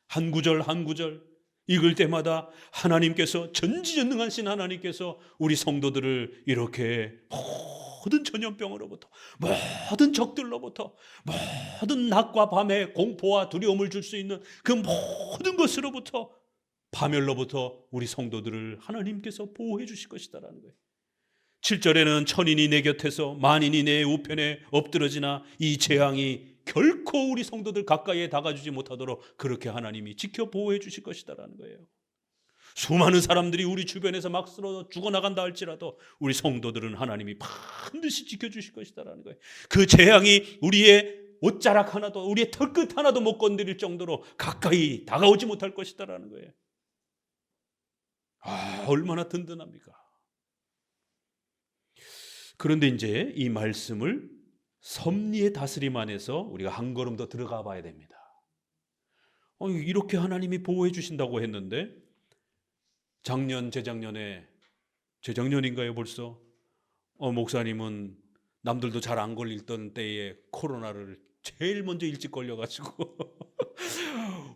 한 구절 한 구절 읽을 때마다 하나님께서 전지전능하신 하나님께서 우리 성도들을 이렇게 모든 전염병으로부터 모든 적들로부터 모든 낮과 밤의 공포와 두려움을 줄 수 있는 그 모든 것으로부터 파멸로부터 우리 성도들을 하나님께서 보호해 주실 것이다라는 거예요. 7절에는 천인이 내 곁에서 만인이 내 우편에 엎드러지나 이 재앙이 결코 우리 성도들 가까이에 다가주지 못하도록 그렇게 하나님이 지켜 보호해 주실 것이다라는 거예요. 수많은 사람들이 우리 주변에서 막 쓰러져 죽어나간다 할지라도 우리 성도들은 하나님이 반드시 지켜주실 것이다라는 거예요. 그 재앙이 우리의 옷자락 하나도 우리의 털끝 하나도 못 건드릴 정도로 가까이 다가오지 못할 것이다라는 거예요. 얼마나 든든합니까? 그런데 이제 이 말씀을 섭리의 다스림 안에서 우리가 한 걸음 더 들어가 봐야 됩니다. 이렇게 하나님이 보호해 주신다고 했는데 작년, 재작년인가요 벌써? 목사님은 남들도 잘 안 걸리던 때에 코로나를 제일 먼저 일찍 걸려가지고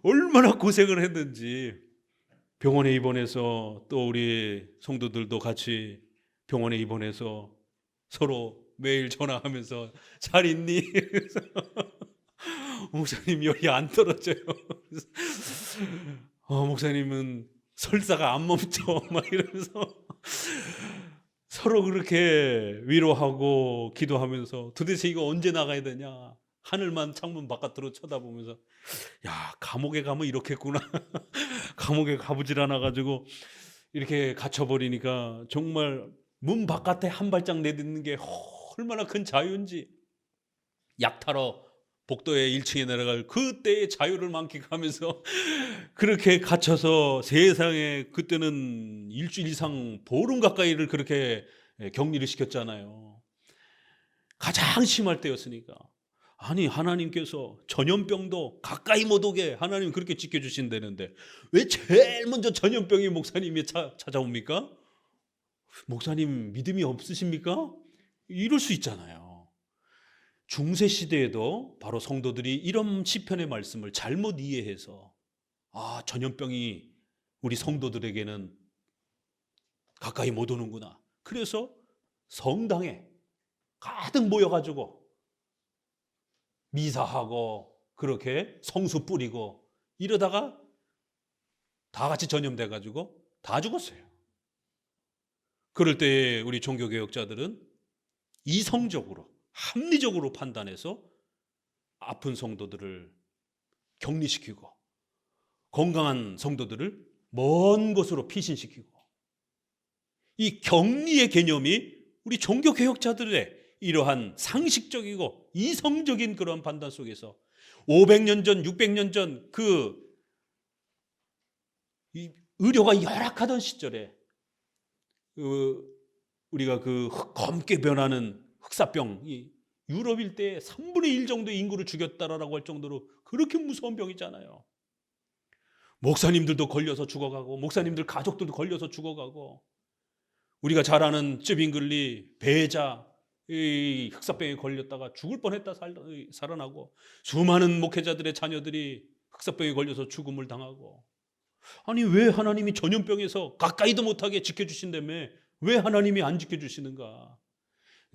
얼마나 고생을 했는지 병원에 입원해서 또 우리 성도들도 같이 병원에 입원해서 서로 매일 전화하면서 잘 있니? 목사님 열이 안 떨어져요. 목사님은 설사가 안 멈춰 막 이러면서 서로 그렇게 위로하고 기도하면서 도대체 이거 언제 나가야 되냐? 하늘만 창문 바깥으로 쳐다보면서 야, 감옥에 가면 이렇겠구나. 감옥에 가보질 않아가지고 이렇게 갇혀버리니까 정말 문 바깥에 한 발짝 내딛는 게 얼마나 큰 자유인지, 약타러 복도에 1층에 내려갈 그때의 자유를 만끽하면서 그렇게 갇혀서 세상에 그때는 일주일 이상 보름 가까이를 그렇게 격리를 시켰잖아요. 가장 심할 때였으니까. 아니, 하나님께서 전염병도 가까이 못 오게 하나님 그렇게 지켜주신다는데 왜 제일 먼저 전염병이 목사님이 찾아옵니까? 목사님 믿음이 없으십니까? 이럴 수 있잖아요. 중세 시대에도 바로 성도들이 이런 시편의 말씀을 잘못 이해해서 전염병이 우리 성도들에게는 가까이 못 오는구나. 그래서 성당에 가득 모여가지고 미사하고 그렇게 성수 뿌리고 이러다가 다 같이 전염돼가지고 다 죽었어요. 그럴 때 우리 종교개혁자들은 이성적으로 합리적으로 판단해서 아픈 성도들을 격리시키고 건강한 성도들을 먼 곳으로 피신시키고, 이 격리의 개념이 우리 종교개혁자들의 이러한 상식적이고 이성적인 그런 판단 속에서 500년 전, 600년 전 그 의료가 열악하던 시절에 우리가 그 검게 변하는 흑사병이 유럽 일대에 3분의 1 정도의 인구를 죽였다라고 할 정도로 그렇게 무서운 병이잖아요. 목사님들도 걸려서 죽어가고 목사님들 가족들도 걸려서 죽어가고, 우리가 잘 아는 쯔빙글리 배자 이 흑사병에 걸렸다가 죽을 뻔했다 살아나고, 수많은 목회자들의 자녀들이 흑사병에 걸려서 죽음을 당하고. 아니, 왜 하나님이 전염병에서 가까이도 못하게 지켜주신다며 왜 하나님이 안 지켜주시는가?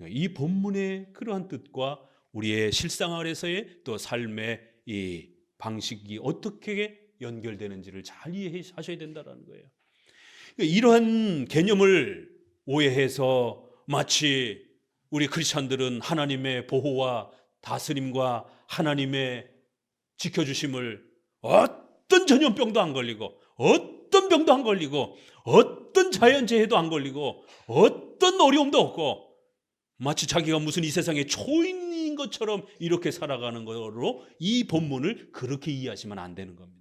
이 본문의 그러한 뜻과 우리의 실생활에서의 또 삶의 이 방식이 어떻게 연결되는지를 잘 이해하셔야 된다는 거예요. 이러한 개념을 오해해서 마치 우리 크리스찬들은 하나님의 보호와 다스림과 하나님의 지켜주심을 어떤 전염병도 안 걸리고 어떤 병도 안 걸리고 어떤 자연재해도 안 걸리고 어떤 어려움도 없고 마치 자기가 무슨 이 세상의 초인인 것처럼 이렇게 살아가는 거로 이 본문을 그렇게 이해하시면 안 되는 겁니다.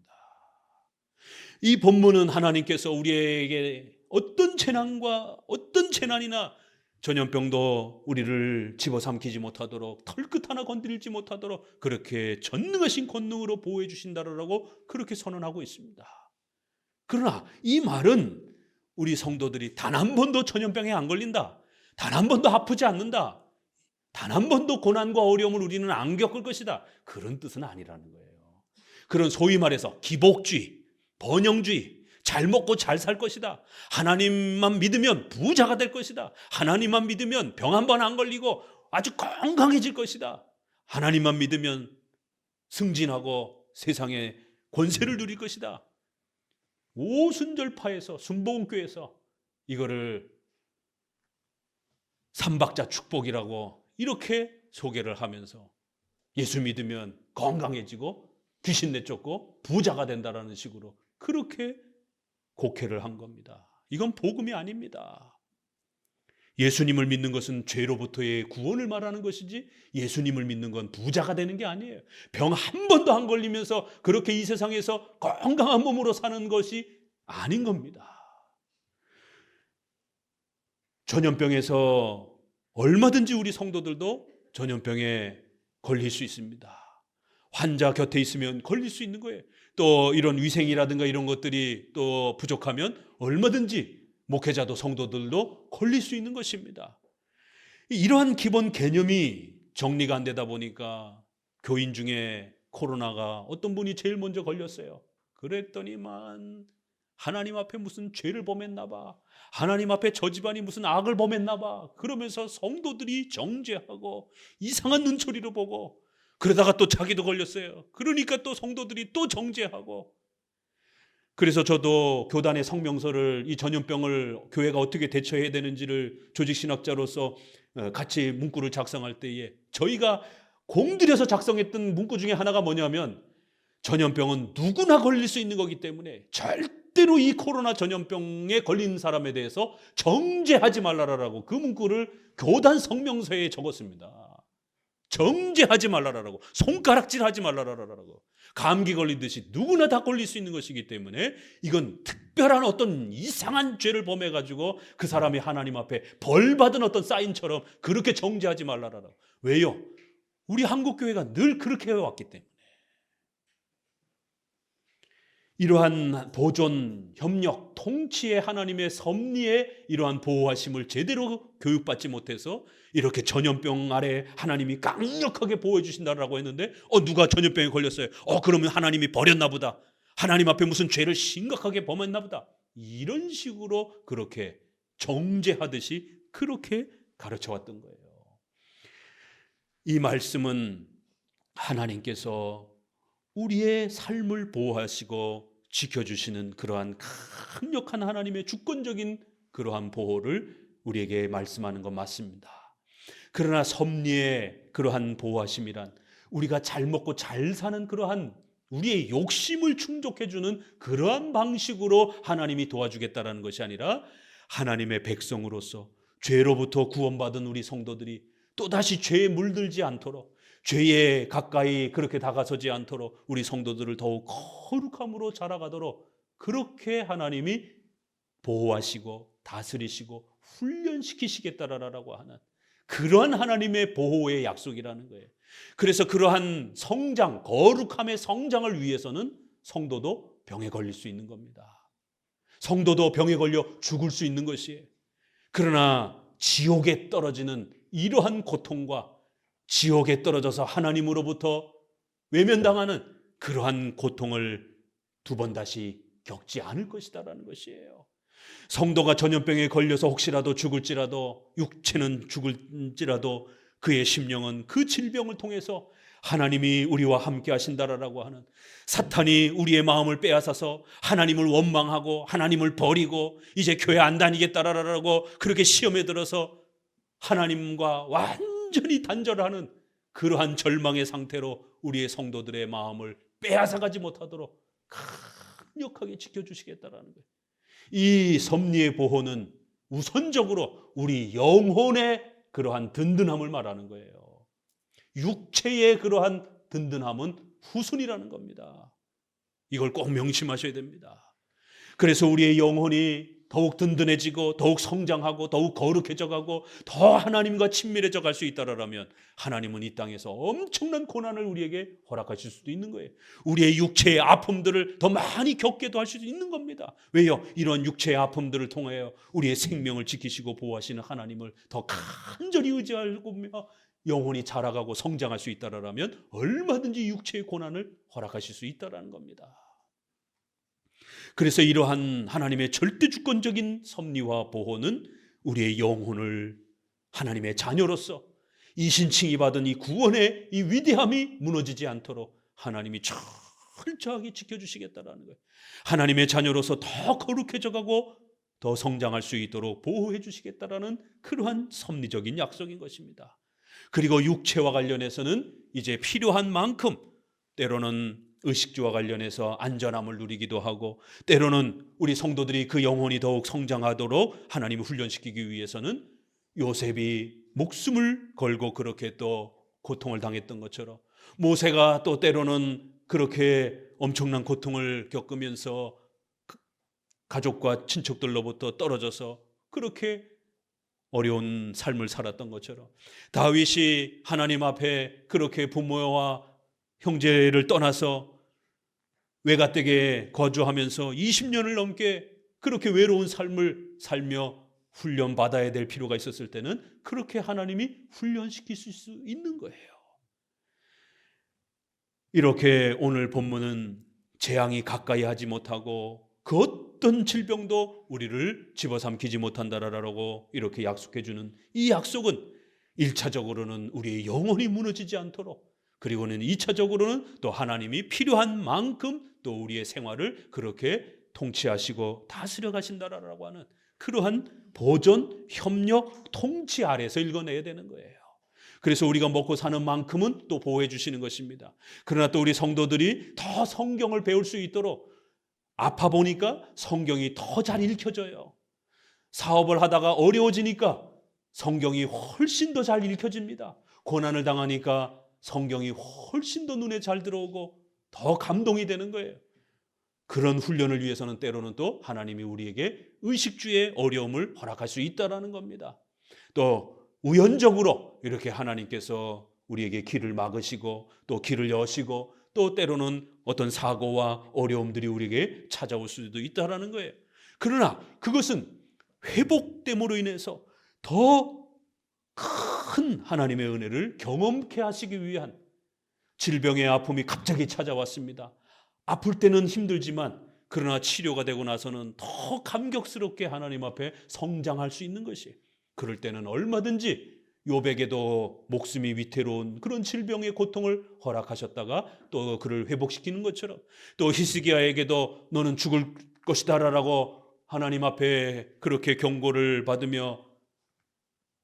이 본문은 하나님께서 우리에게 어떤 재난과 어떤 재난이나 전염병도 우리를 집어삼키지 못하도록, 털끝 하나 건드리지 못하도록 그렇게 전능하신 권능으로 보호해 주신다라고 그렇게 선언하고 있습니다. 그러나 이 말은 우리 성도들이 단 한 번도 전염병에 안 걸린다, 단 한 번도 아프지 않는다, 단 한 번도 고난과 어려움을 우리는 안 겪을 것이다, 그런 뜻은 아니라는 거예요. 그런 소위 말해서 기복주의, 번영주의, 잘 먹고 잘 살 것이다, 하나님만 믿으면 부자가 될 것이다, 하나님만 믿으면 병 한 번 안 걸리고 아주 건강해질 것이다, 하나님만 믿으면 승진하고 세상에 권세를 누릴 것이다, 오순절파에서 순복음교회에서 이거를 삼박자 축복이라고 이렇게 소개를 하면서 예수 믿으면 건강해지고 귀신 내쫓고 부자가 된다라는 식으로 그렇게 곡해를 한 겁니다. 이건 복음이 아닙니다. 예수님을 믿는 것은 죄로부터의 구원을 말하는 것이지 예수님을 믿는 건 부자가 되는 게 아니에요. 병 한 번도 안 걸리면서 그렇게 이 세상에서 건강한 몸으로 사는 것이 아닌 겁니다. 전염병에서 얼마든지 우리 성도들도 전염병에 걸릴 수 있습니다. 환자 곁에 있으면 걸릴 수 있는 거예요. 또 이런 위생이라든가 이런 것들이 또 부족하면 얼마든지 목회자도 성도들도 걸릴 수 있는 것입니다. 이러한 기본 개념이 정리가 안 되다 보니까 교인 중에 코로나가 어떤 분이 제일 먼저 걸렸어요. 그랬더니만 하나님 앞에 무슨 죄를 범했나 봐, 하나님 앞에 저 집안이 무슨 악을 범했나 봐, 그러면서 성도들이 정죄하고 이상한 눈초리로 보고, 그러다가 또 자기도 걸렸어요. 그러니까 또 성도들이 또 정죄하고. 그래서 저도 교단의 성명서를, 이 전염병을 교회가 어떻게 대처해야 되는지를 조직신학자로서 같이 문구를 작성할 때에 저희가 공들여서 작성했던 문구 중에 하나가 뭐냐면 전염병은 누구나 걸릴 수 있는 거기 때문에 절대로 이 코로나 전염병에 걸린 사람에 대해서 정죄하지 말라라고 그 문구를 교단 성명서에 적었습니다. 정죄하지 말라라고, 손가락질하지 말라라고. 감기 걸리듯이 누구나 다 걸릴 수 있는 것이기 때문에 이건 특별한 어떤 이상한 죄를 범해가지고 그 사람이 하나님 앞에 벌받은 어떤 사인처럼 그렇게 정죄하지 말라라고. 왜요? 우리 한국교회가 늘 그렇게 해왔기 때문에. 이러한 보존, 협력, 통치의 하나님의 섭리의 이러한 보호하심을 제대로 교육받지 못해서 이렇게 전염병 아래 하나님이 강력하게 보호해 주신다라고 했는데 누가 전염병에 걸렸어요. 그러면 하나님이 버렸나 보다. 하나님 앞에 무슨 죄를 심각하게 범했나 보다. 이런 식으로 그렇게 정죄하듯이 그렇게 가르쳐 왔던 거예요. 이 말씀은 하나님께서 우리의 삶을 보호하시고 지켜주시는 그러한 강력한 하나님의 주권적인 그러한 보호를 우리에게 말씀하는 건 맞습니다. 그러나 섭리의 그러한 보호하심이란 우리가 잘 먹고 잘 사는 그러한 우리의 욕심을 충족해주는 그러한 방식으로 하나님이 도와주겠다라는 것이 아니라 하나님의 백성으로서 죄로부터 구원받은 우리 성도들이 또다시 죄에 물들지 않도록, 죄에 가까이 그렇게 다가서지 않도록 우리 성도들을 더욱 거룩함으로 자라가도록 그렇게 하나님이 보호하시고 다스리시고 훈련시키시겠다라고 하는 그러한 하나님의 보호의 약속이라는 거예요. 그래서 그러한 성장, 거룩함의 성장을 위해서는 성도도 병에 걸릴 수 있는 겁니다. 성도도 병에 걸려 죽을 수 있는 것이에요. 그러나 지옥에 떨어지는 이러한 고통과 지옥에 떨어져서 하나님으로부터 외면당하는 그러한 고통을 두 번 다시 겪지 않을 것이다라는 것이에요. 성도가 전염병에 걸려서 혹시라도 죽을지라도, 육체는 죽을지라도 그의 심령은 그 질병을 통해서 하나님이 우리와 함께 하신다라고 하는, 사탄이 우리의 마음을 빼앗아서 하나님을 원망하고 하나님을 버리고 이제 교회 안 다니겠다라고 그렇게 시험에 들어서 하나님과 완전히 단절하는 그러한 절망의 상태로 우리의 성도들의 마음을 빼앗아가지 못하도록 강력하게 지켜주시겠다라는 거예요. 이 섭리의 보호는 우선적으로 우리 영혼의 그러한 든든함을 말하는 거예요. 육체의 그러한 든든함은 후순이라는 겁니다. 이걸 꼭 명심하셔야 됩니다. 그래서 우리의 영혼이 더욱 든든해지고 더욱 성장하고 더욱 거룩해져가고 더 하나님과 친밀해져 갈 수 있다라면 하나님은 이 땅에서 엄청난 고난을 우리에게 허락하실 수도 있는 거예요. 우리의 육체의 아픔들을 더 많이 겪게도 할 수도 있는 겁니다. 왜요? 이런 육체의 아픔들을 통하여 우리의 생명을 지키시고 보호하시는 하나님을 더 간절히 의지하고 영혼이 자라가고 성장할 수 있다라면 얼마든지 육체의 고난을 허락하실 수 있다라는 겁니다. 그래서 이러한 하나님의 절대 주권적인 섭리와 보호는 우리의 영혼을 하나님의 자녀로서 이신칭이 받은 이 구원의 이 위대함이 무너지지 않도록 하나님이 철저하게 지켜주시겠다라는 거예요. 하나님의 자녀로서 더 거룩해져가고 더 성장할 수 있도록 보호해 주시겠다라는 그러한 섭리적인 약속인 것입니다. 그리고 육체와 관련해서는 이제 필요한 만큼 때로는 의식주와 관련해서 안전함을 누리기도 하고, 때로는 우리 성도들이 그 영혼이 더욱 성장하도록 하나님을 훈련시키기 위해서는 요셉이 목숨을 걸고 그렇게 또 고통을 당했던 것처럼, 모세가 또 때로는 그렇게 엄청난 고통을 겪으면서 가족과 친척들로부터 떨어져서 그렇게 어려운 삶을 살았던 것처럼, 다윗이 하나님 앞에 그렇게 부모와 형제를 떠나서 외가댁에 거주하면서 20년을 넘게 그렇게 외로운 삶을 살며 훈련받아야 될 필요가 있었을 때는 그렇게 하나님이 훈련시키실 수 있는 거예요. 이렇게 오늘 본문은 재앙이 가까이 하지 못하고 그 어떤 질병도 우리를 집어삼키지 못한다라고 이렇게 약속해 주는 이 약속은 1차적으로는 우리의 영혼이 무너지지 않도록, 그리고는 2차적으로는 또 하나님이 필요한 만큼 또 우리의 생활을 그렇게 통치하시고 다스려 가신다라고 하는 그러한 보존, 협력, 통치 아래서 읽어내야 되는 거예요. 그래서 우리가 먹고 사는 만큼은 또 보호해 주시는 것입니다. 그러나 또 우리 성도들이 더 성경을 배울 수 있도록 아파 보니까 성경이 더 잘 읽혀져요. 사업을 하다가 어려워지니까 성경이 훨씬 더 잘 읽혀집니다. 고난을 당하니까 성경이 훨씬 더 눈에 잘 들어오고 더 감동이 되는 거예요. 그런 훈련을 위해서는 때로는 또 하나님이 우리에게 의식주의 어려움을 허락할 수 있다는 겁니다. 또 우연적으로 이렇게 하나님께서 우리에게 길을 막으시고 또 길을 여시고 또 때로는 어떤 사고와 어려움들이 우리에게 찾아올 수도 있다는 거예요. 그러나 그것은 회복됨으로 인해서 더 큰 하나님의 은혜를 경험케 하시기 위한, 질병의 아픔이 갑자기 찾아왔습니다. 아플 때는 힘들지만 그러나 치료가 되고 나서는 더 감격스럽게 하나님 앞에 성장할 수 있는 것이, 그럴 때는 얼마든지 욥에게도 목숨이 위태로운 그런 질병의 고통을 허락하셨다가 또 그를 회복시키는 것처럼, 또 히스기야에게도 너는 죽을 것이다라고 하나님 앞에 그렇게 경고를 받으며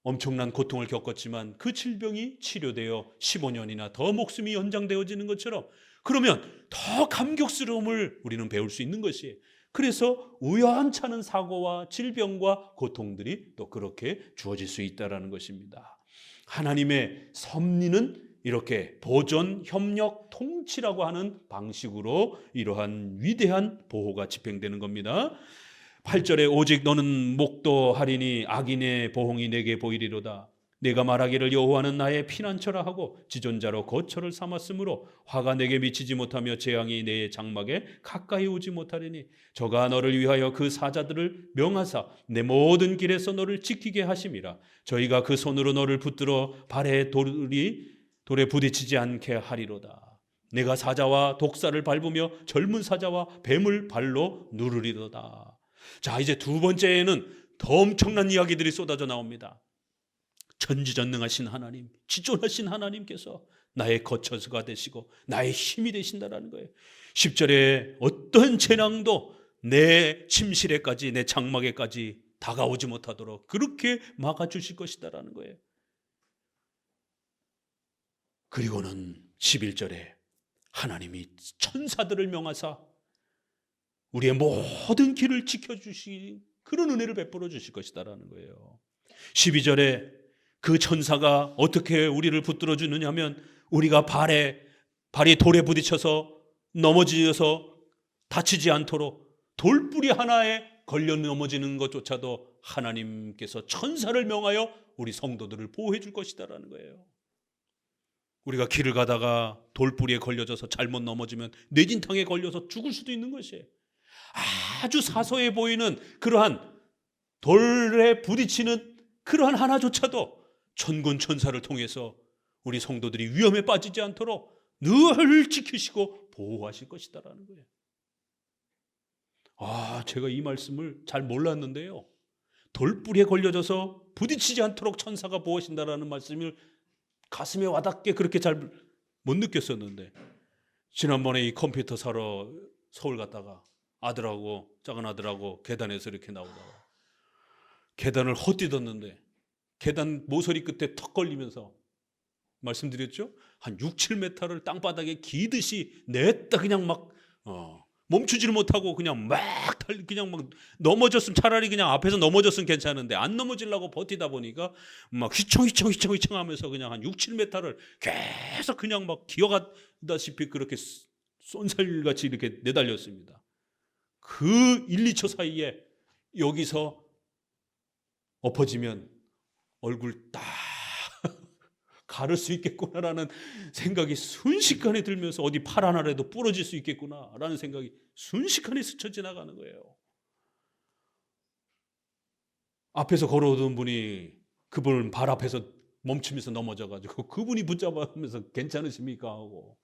엄청난 고통을 겪었지만 그 질병이 치료되어 15년이나 더 목숨이 연장되어지는 것처럼, 그러면 더 감격스러움을 우리는 배울 수 있는 것이에요. 그래서 우연찮은 사고와 질병과 고통들이 또 그렇게 주어질 수 있다는 것입니다. 하나님의 섭리는 이렇게 보존, 협력, 통치라고 하는 방식으로 이러한 위대한 보호가 집행되는 겁니다. 8절에 오직 너는 목도하리니 악인의 보응이 내게 보이리로다. 내가 말하기를 여호와는 나의 피난처라 하고 지존자로 거처를 삼았으므로 화가 내게 미치지 못하며 재앙이 내 장막에 가까이 오지 못하리니 저가 너를 위하여 그 사자들을 명하사 내 모든 길에서 너를 지키게 하심이라. 저희가 그 손으로 너를 붙들어 발에 돌에 부딪히지 않게 하리로다. 내가 사자와 독사를 밟으며 젊은 사자와 뱀을 발로 누르리로다. 자, 이제 두 번째에는 더 엄청난 이야기들이 쏟아져 나옵니다. 전지전능하신 하나님, 지존하신 하나님께서 나의 거처가 되시고 나의 힘이 되신다라는 거예요. 10절에 어떤 재앙도 내 침실에까지, 내 장막에까지 다가오지 못하도록 그렇게 막아주실 것이다라는 거예요. 그리고는 11절에 하나님이 천사들을 명하사 우리의 모든 길을 지켜주시, 그런 은혜를 베풀어 주실 것이다라는 거예요. 12절에 그 천사가 어떻게 우리를 붙들어 주느냐 하면, 우리가 발이 돌에 부딪혀서 넘어지어서 다치지 않도록 돌뿌리 하나에 걸려 넘어지는 것조차도 하나님께서 천사를 명하여 우리 성도들을 보호해 줄 것이다라는 거예요. 우리가 길을 가다가 돌뿌리에 걸려져서 잘못 넘어지면 뇌진탕에 걸려서 죽을 수도 있는 것이에요. 아주 사소해 보이는 그러한 돌에 부딪히는 그러한 하나조차도 천군 천사를 통해서 우리 성도들이 위험에 빠지지 않도록 늘 지키시고 보호하실 것이다라는 거예요. 제가 이 말씀을 잘 몰랐는데요, 돌뿌리에 걸려져서 부딪히지 않도록 천사가 보호하신다라는 말씀을 가슴에 와닿게 그렇게 잘 못 느꼈었는데, 지난번에 이 컴퓨터 사러 서울 갔다가 작은 아들하고 계단에서 이렇게 나오다가 계단을 헛디뎠는데 계단 모서리 끝에 턱 걸리면서, 말씀드렸죠? 한 6, 7m를 땅바닥에 기듯이 냈다 그냥 막 멈추지를 못하고 그냥 막 넘어졌으면, 차라리 그냥 앞에서 넘어졌으면 괜찮은데 안 넘어지려고 버티다 보니까 막 휘청휘청 하면서 그냥 한 6, 7m를 계속 그냥 막 기어가다시피 그렇게 쏜살같이 이렇게 내달렸습니다. 그 1, 2초 사이에 여기서 엎어지면 얼굴 딱 가를 수 있겠구나라는 생각이 순식간에 들면서, 어디 팔 하나라도 부러질 수 있겠구나라는 생각이 순식간에 스쳐 지나가는 거예요. 앞에서 걸어오던 분이 그분 발 앞에서 멈추면서 넘어져가지고 그분이 붙잡으면서 괜찮으십니까 하고,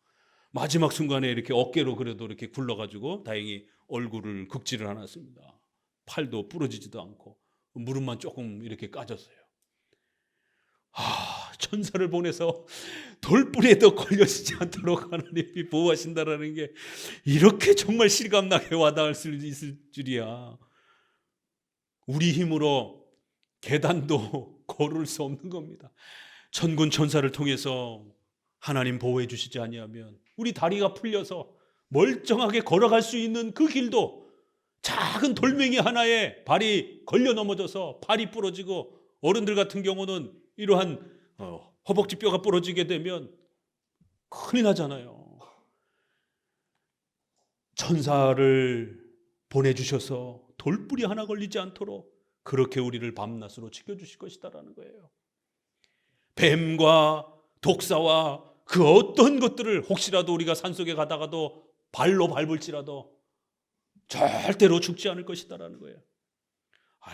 마지막 순간에 이렇게 어깨로 그래도 이렇게 굴러가지고 다행히 얼굴을 긁지를 않았습니다. 팔도 부러지지도 않고 무릎만 조금 이렇게 까졌어요. 천사를 보내서 돌뿌리에도 걸려지지 않도록 하나님이 보호하신다라는 게 이렇게 정말 실감나게 와닿을 수 있을 줄이야. 우리 힘으로 계단도 걸을 수 없는 겁니다. 천군 천사를 통해서 하나님 보호해 주시지 아니하면 우리 다리가 풀려서 멀쩡하게 걸어갈 수 있는 그 길도 작은 돌멩이 하나에 발이 걸려 넘어져서 팔이 부러지고, 어른들 같은 경우는 이러한 허벅지 뼈가 부러지게 되면 큰일 나잖아요. 천사를 보내주셔서 돌뿌리 하나 걸리지 않도록 그렇게 우리를 밤낮으로 지켜주실 것이다라는 거예요. 뱀과 독사와 그 어떤 것들을 혹시라도 우리가 산속에 가다가도 발로 밟을지라도 절대로 죽지 않을 것이다라는 거예요.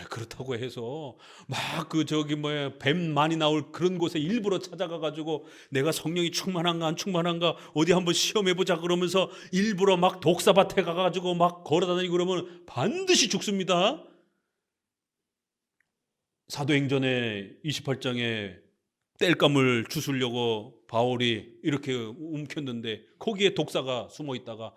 그렇다고 해서 막 뱀 많이 나올 그런 곳에 일부러 찾아가 가지고 내가 성령이 충만한가 안 충만한가 어디 한번 시험해 보자 그러면서 일부러 막 독사밭에 가 가지고 막 걸어다니고 그러면 반드시 죽습니다. 사도행전의 28장에 땔감을 주스려고 바울이 이렇게 움켰는데 거기에 독사가 숨어 있다가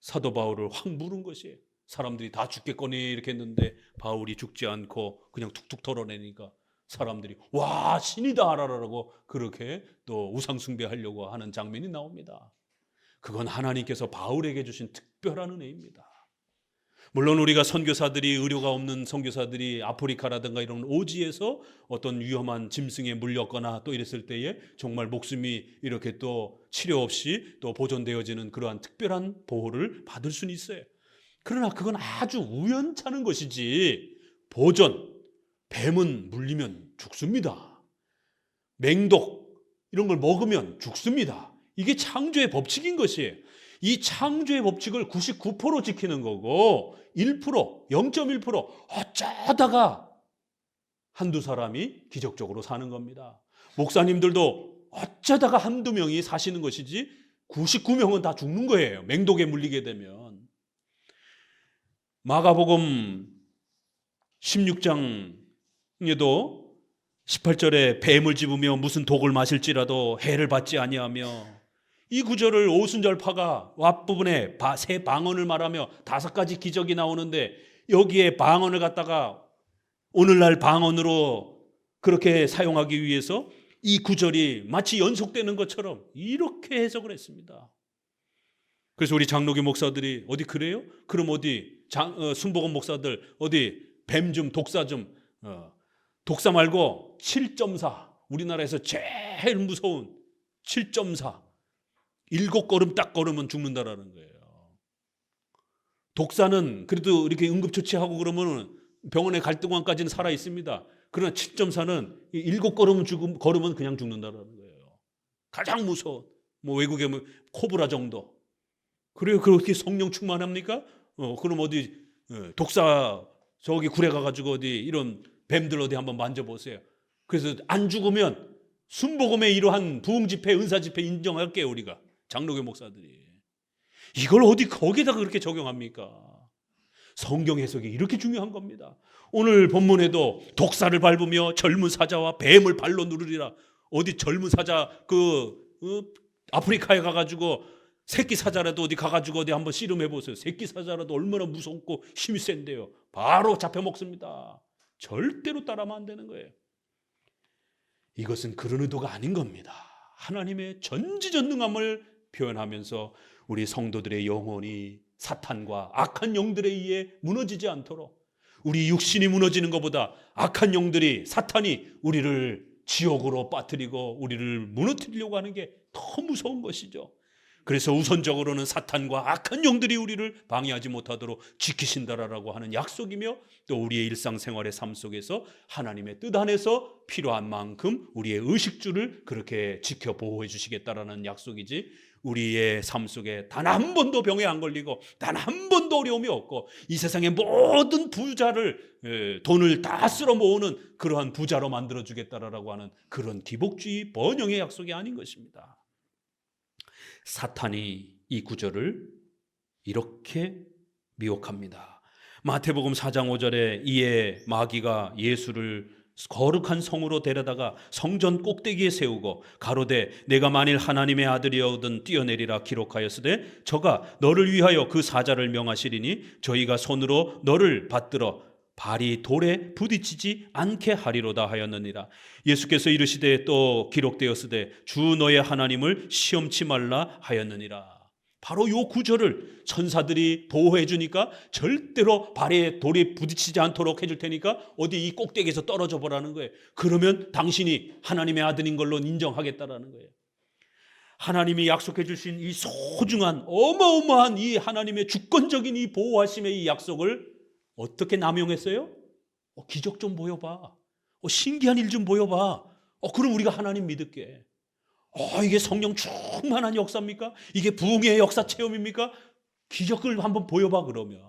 사도 바울을 확 물은 것이에요. 사람들이 다 죽겠거니 이렇게 했는데 바울이 죽지 않고 그냥 툭툭 털어내니까 사람들이 와, 신이다 라고 그렇게 또 우상숭배하려고 하는 장면이 나옵니다. 그건 하나님께서 바울에게 주신 특별한 은혜입니다. 물론 우리가 선교사들이, 의료가 없는 선교사들이 아프리카라든가 이런 오지에서 어떤 위험한 짐승에 물렸거나 또 이랬을 때에 정말 목숨이 이렇게 또 치료 없이 또 보존되어지는 그러한 특별한 보호를 받을 수는 있어요. 그러나 그건 아주 우연찮은 것이지, 뱀은 물리면 죽습니다. 맹독 이런 걸 먹으면 죽습니다. 이게 창조의 법칙인 것이에요. 이 창조의 법칙을 99% 지키는 거고 1%, 0.1% 어쩌다가 한두 사람이 기적적으로 사는 겁니다. 목사님들도 어쩌다가 한두 명이 사시는 것이지 99명은 다 죽는 거예요. 맹독에 물리게 되면. 마가복음 16장에도 18절에 뱀을 집으며 무슨 독을 마실지라도 해를 받지 아니하며, 이 구절을 오순절파가 앞부분에 새 방언을 말하며 5가지 기적이 나오는데 여기에 방언을 갖다가 오늘날 방언으로 그렇게 사용하기 위해서 이 구절이 마치 연속되는 것처럼 이렇게 해석을 했습니다. 그래서 우리 장로교 목사들이 어디 그래요? 그럼 어디 순복음 목사들 어디 뱀 좀 독사 좀 독사 말고 7.4, 우리나라에서 제일 무서운 7.4 7걸음 딱 걸으면 죽는다라는 거예요. 독사는 그래도 이렇게 응급처치하고 그러면 병원에 갈 동안까지는 살아 있습니다. 그러나 7.4는 7걸음 걸으면 그냥 죽는다라는 거예요. 가장 무서운, 외국에 코브라 정도. 그래요? 그렇게 성령 충만합니까? 그럼 어디 독사 저기 굴에 가가지고 어디 이런 뱀들 어디 한번 만져보세요. 그래서 안 죽으면 순복음의 이러한 부흥 집회, 은사 집회 인정할게요. 우리가 장로교 목사들이 이걸 어디 거기다가 그렇게 적용합니까? 성경 해석이 이렇게 중요한 겁니다. 오늘 본문에도 독사를 밟으며 젊은 사자와 뱀을 발로 누르리라. 어디 젊은 사자 아프리카에 가가지고 새끼 사자라도 어디 가가지고 어디 한번 씨름해 보세요. 새끼 사자라도 얼마나 무섭고 힘이 센데요. 바로 잡혀 먹습니다. 절대로 따라하면 안 되는 거예요. 이것은 그런 의도가 아닌 겁니다. 하나님의 전지전능함을 표현하면서 우리 성도들의 영혼이 사탄과 악한 영들에 의해 무너지지 않도록, 우리 육신이 무너지는 것보다 악한 영들이, 사탄이 우리를 지옥으로 빠뜨리고 우리를 무너뜨리려고 하는 게 더 무서운 것이죠. 그래서 우선적으로는 사탄과 악한 영들이 우리를 방해하지 못하도록 지키신다라고 하는 약속이며, 또 우리의 일상생활의 삶 속에서 하나님의 뜻 안에서 필요한 만큼 우리의 의식주를 그렇게 지켜 보호해 주시겠다라는 약속이지, 우리의 삶 속에 단 한 번도 병에 안 걸리고 단 한 번도 어려움이 없고 이 세상의 모든 부자를 돈을 다 쓸어 모으는 그러한 부자로 만들어 주겠다라고 하는 그런 기복주의 번영의 약속이 아닌 것입니다. 사탄이 이 구절을 이렇게 미혹합니다. 마태복음 4장 5절에 이에 마귀가 예수를 거룩한 성으로 데려다가 성전 꼭대기에 세우고 가로되 내가 만일 하나님의 아들이어든 뛰어내리라 기록하였으되 저가 너를 위하여 그 사자를 명하시리니 저희가 손으로 너를 받들어 발이 돌에 부딪히지 않게 하리로다 하였느니라. 예수께서 이르시되 또 기록되었으되 주 너의 하나님을 시험치 말라 하였느니라. 바로 요 구절을 천사들이 보호해 주니까 절대로 발에 돌이 부딪히지 않도록 해줄 테니까 어디 이 꼭대기에서 떨어져 보라는 거예요. 그러면 당신이 하나님의 아들인 걸로 인정하겠다라는 거예요. 하나님이 약속해 주신 이 소중한 어마어마한 이 하나님의 주권적인 이 보호하심의 이 약속을 어떻게 남용했어요? 기적 좀 보여봐. 신기한 일 좀 보여봐. 그럼 우리가 하나님 믿을게. 이게 성령 충만한 역사입니까? 이게 부흥의 역사 체험입니까? 기적을 한번 보여봐 그러면.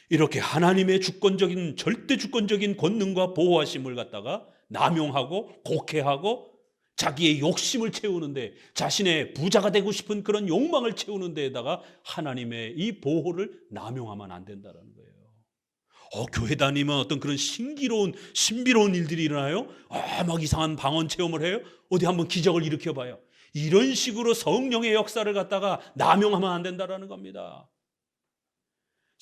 이렇게 하나님의 주권적인 절대 주권적인 권능과 보호하심을 갖다가 남용하고 곡해하고 자기의 욕심을 채우는데, 자신의 부자가 되고 싶은 그런 욕망을 채우는 데에다가 하나님의 이 보호를 남용하면 안 된다는 거예요. 교회 다니면 어떤 그런 신비로운 일들이 일어나요? 막 이상한 방언 체험을 해요? 어디 한번 기적을 일으켜봐요. 이런 식으로 성령의 역사를 갖다가 남용하면 안 된다는 겁니다.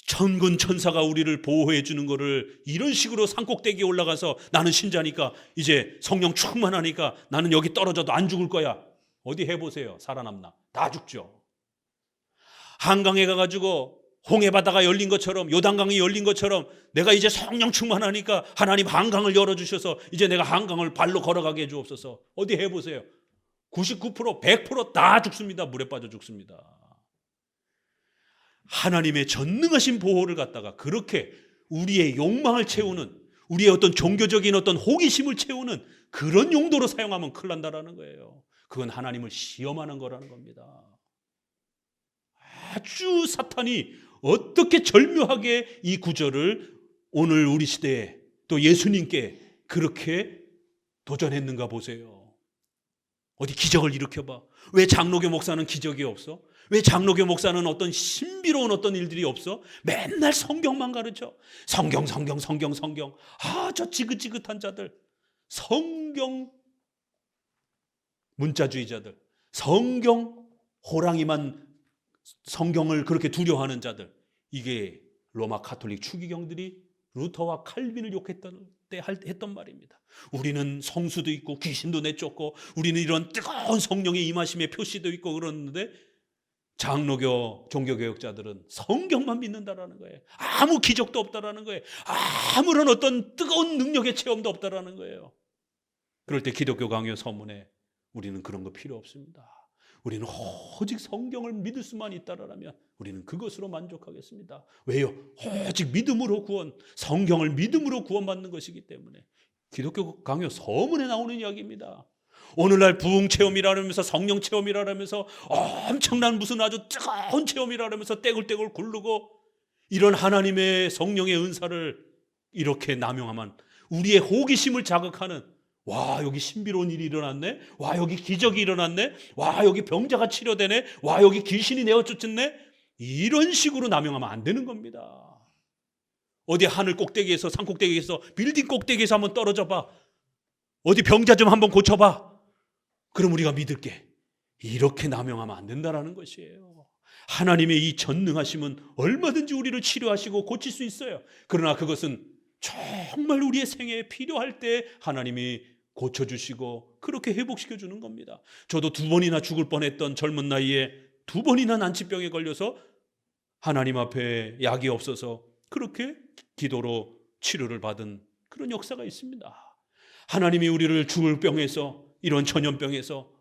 천군 천사가 우리를 보호해 주는 거를 이런 식으로 산꼭대기에 올라가서 나는 신자니까 이제 성령 충만하니까 나는 여기 떨어져도 안 죽을 거야. 어디 해보세요. 살아남나? 다 죽죠. 한강에 가가지고 홍해바다가 열린 것처럼, 요단강이 열린 것처럼 내가 이제 성령 충만하니까 하나님 한강을 열어주셔서 이제 내가 한강을 발로 걸어가게 해주옵소서. 어디 해보세요. 99%, 100%다 죽습니다. 물에 빠져 죽습니다. 하나님의 전능하신 보호를 갖다가 그렇게 우리의 욕망을 채우는, 우리의 어떤 종교적인 어떤 호기심을 채우는 그런 용도로 사용하면 큰일 난다라는 거예요. 그건 하나님을 시험하는 거라는 겁니다. 아주 사탄이 어떻게 절묘하게 이 구절을 오늘 우리 시대에 또 예수님께 그렇게 도전했는가 보세요. 어디 기적을 일으켜봐. 왜 장로교 목사는 기적이 없어? 왜 장로교 목사는 어떤 신비로운 어떤 일들이 없어? 맨날 성경만 가르쳐. 성경. 저 지긋지긋한 자들. 성경 문자주의자들. 성경 호랑이만 성경을 그렇게 두려워하는 자들. 이게 로마 가톨릭 추기경들이 루터와 칼빈을 욕했던 때 했던 말입니다. 우리는 성수도 있고 귀신도 내쫓고 우리는 이런 뜨거운 성령의 임하심의 표시도 있고 그러는데, 장로교 종교개혁자들은 성경만 믿는다라는 거예요. 아무 기적도 없다라는 거예요. 아무런 어떤 뜨거운 능력의 체험도 없다라는 거예요. 그럴 때 기독교 강요 서문에 우리는 그런 거 필요 없습니다. 우리는 오직 성경을 믿을 수만 있다라면 우리는 그것으로 만족하겠습니다. 왜요? 오직 믿음으로 구원, 성경을 믿음으로 구원받는 것이기 때문에. 기독교 강요 서문에 나오는 이야기입니다. 오늘날 부흥 체험이라면서 성령 체험이라면서 엄청난 무슨 아주 뜨거운 체험이라면서 떼굴떼굴 굴르고, 이런 하나님의 성령의 은사를 이렇게 남용하면 우리의 호기심을 자극하는, 와 여기 신비로운 일이 일어났네, 와 여기 기적이 일어났네, 와 여기 병자가 치료되네, 와 여기 귀신이 내어 쫓았네, 이런 식으로 남용하면 안 되는 겁니다. 어디 하늘 꼭대기에서, 산 꼭대기에서, 빌딩 꼭대기에서 한번 떨어져 봐. 어디 병자 좀 한번 고쳐봐. 그럼 우리가 믿을게. 이렇게 남용하면 안 된다는 것이에요. 하나님의 이 전능하심은 얼마든지 우리를 치료하시고 고칠 수 있어요. 그러나 그것은 정말 우리의 생애에 필요할 때 하나님이 고쳐주시고 그렇게 회복시켜주는 겁니다. 저도 2번이나 죽을 뻔했던 젊은 나이에 2번이나 난치병에 걸려서 하나님 앞에 약이 없어서 그렇게 기도로 치료를 받은 그런 역사가 있습니다. 하나님이 우리를 죽을 병에서, 이런 전염병에서,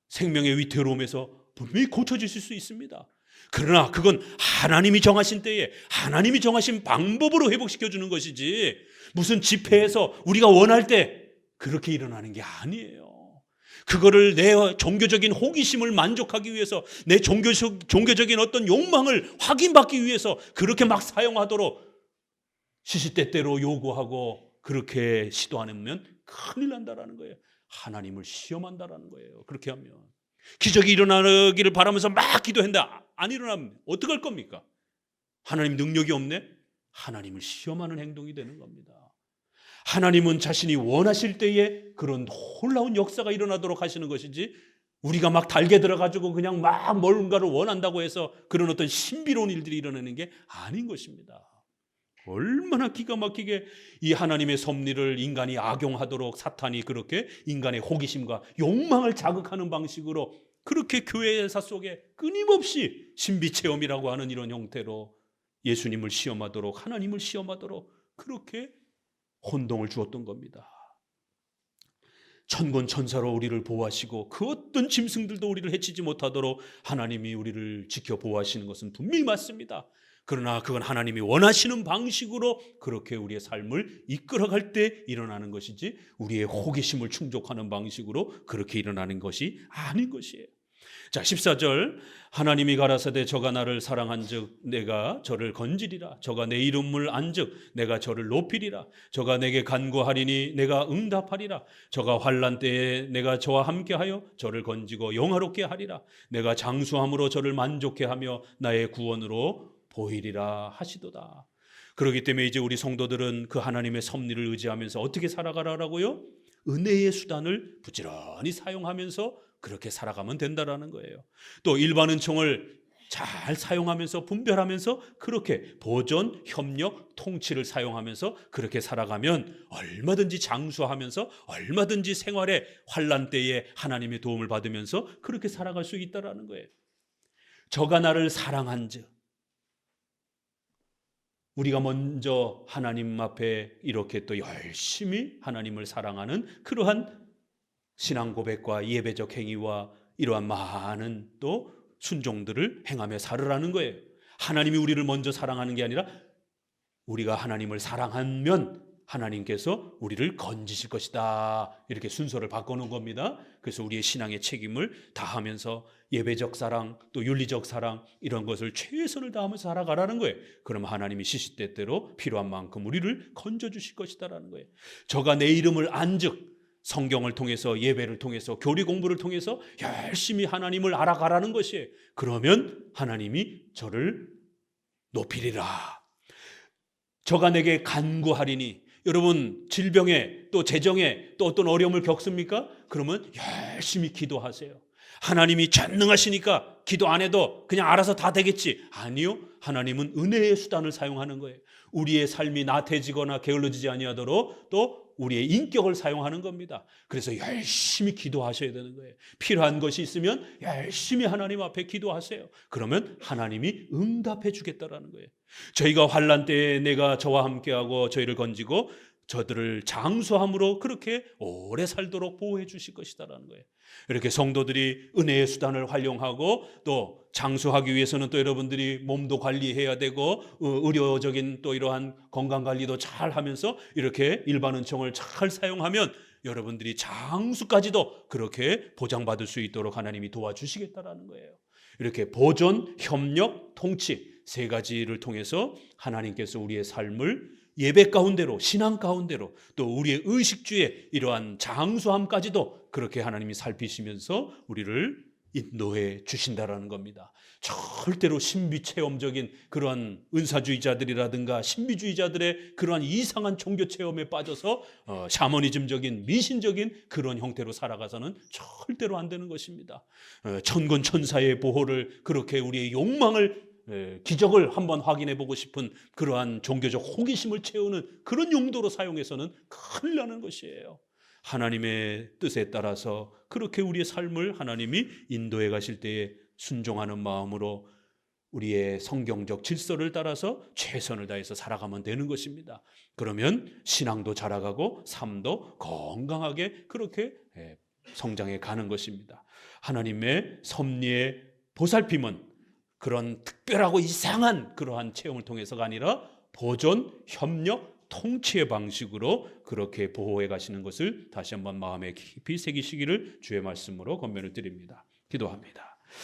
생명의 위태로움에서 분명히 고쳐주실 수 있습니다. 그러나 그건 하나님이 정하신 때에 하나님이 정하신 방법으로 회복시켜주는 것이지, 무슨 집회에서 우리가 원할 때 그렇게 일어나는 게 아니에요. 그거를 내 종교적인 호기심을 만족하기 위해서, 내 종교적인 어떤 욕망을 확인받기 위해서 그렇게 막 사용하도록 시시때때로 요구하고 그렇게 시도하면 큰일 난다라는 거예요. 하나님을 시험한다라는 거예요. 그렇게 하면 기적이 일어나기를 바라면서 막 기도한다, 안 일어나면 어떡할 겁니까? 하나님 능력이 없네? 하나님을 시험하는 행동이 되는 겁니다. 하나님은 자신이 원하실 때에 그런 놀라운 역사가 일어나도록 하시는 것이지, 우리가 막 달게 들어가지고 그냥 막 뭔가를 원한다고 해서 그런 어떤 신비로운 일들이 일어나는 게 아닌 것입니다. 얼마나 기가 막히게 이 하나님의 섭리를 인간이 악용하도록 사탄이 그렇게 인간의 호기심과 욕망을 자극하는 방식으로 그렇게 교회 역사 속에 끊임없이 신비체험이라고 하는 이런 형태로 예수님을 시험하도록, 하나님을 시험하도록 그렇게 혼동을 주었던 겁니다. 천군 천사로 우리를 보호하시고 그 어떤 짐승들도 우리를 해치지 못하도록 하나님이 우리를 지켜 보호하시는 것은 분명히 맞습니다. 그러나 그건 하나님이 원하시는 방식으로 그렇게 우리의 삶을 이끌어갈 때 일어나는 것이지 우리의 호기심을 충족하는 방식으로 그렇게 일어나는 것이 아닌 것이에요. 자, 14절 하나님이 가라사대 저가 나를 사랑한즉 내가 저를 건지리라. 저가 내 이름을 안즉 내가 저를 높이리라. 저가 내게 간구하리니 내가 응답하리라. 저가 환난 때에 내가 저와 함께하여 저를 건지고 영화롭게 하리라. 내가 장수함으로 저를 만족해 하며 나의 구원으로 보이리라 하시도다. 그렇기 때문에 이제 우리 성도들은 그 하나님의 섭리를 의지하면서 어떻게 살아가라고요? 은혜의 수단을 부지런히 사용하면서 그렇게 살아가면 된다라는 거예요. 또 일반 은총을 잘 사용하면서 분별하면서 그렇게 보존, 협력, 통치를 사용하면서 그렇게 살아가면 얼마든지 장수하면서 얼마든지 생활의 환난 때에 하나님의 도움을 받으면서 그렇게 살아갈 수 있다라는 거예요. 저가 나를 사랑한즉 우리가 먼저 하나님 앞에 이렇게 또 열심히 하나님을 사랑하는 그러한 신앙 고백과 예배적 행위와 이러한 많은 또 순종들을 행하며 살으라는 거예요. 하나님이 우리를 먼저 사랑하는 게 아니라 우리가 하나님을 사랑하면 하나님께서 우리를 건지실 것이다. 이렇게 순서를 바꿔놓은 겁니다. 그래서 우리의 신앙의 책임을 다하면서 예배적 사랑 또 윤리적 사랑 이런 것을 최선을 다하면서 살아가라는 거예요. 그럼 하나님이 시시때때로 필요한 만큼 우리를 건져주실 것이다라는 거예요. 저가 내 이름을 안즉 성경을 통해서 예배를 통해서 교리 공부를 통해서 열심히 하나님을 알아가라는 것이에요. 그러면 하나님이 저를 높이리라. 저가 내게 간구하리니 여러분 질병에 또 재정에 또 어떤 어려움을 겪습니까? 그러면 열심히 기도하세요. 하나님이 전능하시니까 기도 안 해도 그냥 알아서 다 되겠지. 아니요. 하나님은 은혜의 수단을 사용하는 거예요. 우리의 삶이 나태해지거나 게을러지지 아니하도록 또 우리의 인격을 사용하는 겁니다. 그래서 열심히 기도하셔야 되는 거예요. 필요한 것이 있으면 열심히 하나님 앞에 기도하세요. 그러면 하나님이 응답해 주겠다라는 거예요. 저희가 환난 때에 내가 저와 함께하고 저희를 건지고 저들을 장수함으로 그렇게 오래 살도록 보호해 주실 것이다라는 거예요. 이렇게 성도들이 은혜의 수단을 활용하고 또 장수하기 위해서는 또 여러분들이 몸도 관리해야 되고 의료적인 또 이러한 건강관리도 잘 하면서 이렇게 일반 은총을 잘 사용하면 여러분들이 장수까지도 그렇게 보장받을 수 있도록 하나님이 도와주시겠다라는 거예요. 이렇게 보존, 협력, 통치 세 가지를 통해서 하나님께서 우리의 삶을 예배 가운데로 신앙 가운데로 또 우리의 의식주의 이러한 장수함까지도 그렇게 하나님이 살피시면서 우리를 인도해 주신다라는 겁니다. 절대로 신비체험적인 그러한 은사주의자들이라든가 신비주의자들의 그러한 이상한 종교체험에 빠져서 샤머니즘적인 미신적인 그런 형태로 살아가서는 절대로 안 되는 것입니다. 천군 천사의 보호를 그렇게 우리의 욕망을 기적을 한번 확인해 보고 싶은 그러한 종교적 호기심을 채우는 그런 용도로 사용해서는 큰일 나는 것이에요. 하나님의 뜻에 따라서 그렇게 우리의 삶을 하나님이 인도해 가실 때에 순종하는 마음으로 우리의 성경적 질서를 따라서 최선을 다해서 살아가면 되는 것입니다. 그러면 신앙도 자라가고 삶도 건강하게 그렇게 성장해 가는 것입니다. 하나님의 섭리의 보살핌은 그런 특별하고 이상한 그러한 체험을 통해서가 아니라 보존, 협력, 통치의 방식으로 그렇게 보호해 가시는 것을 다시 한번 마음에 깊이 새기시기를 주의 말씀으로 권면을 드립니다. 기도합니다.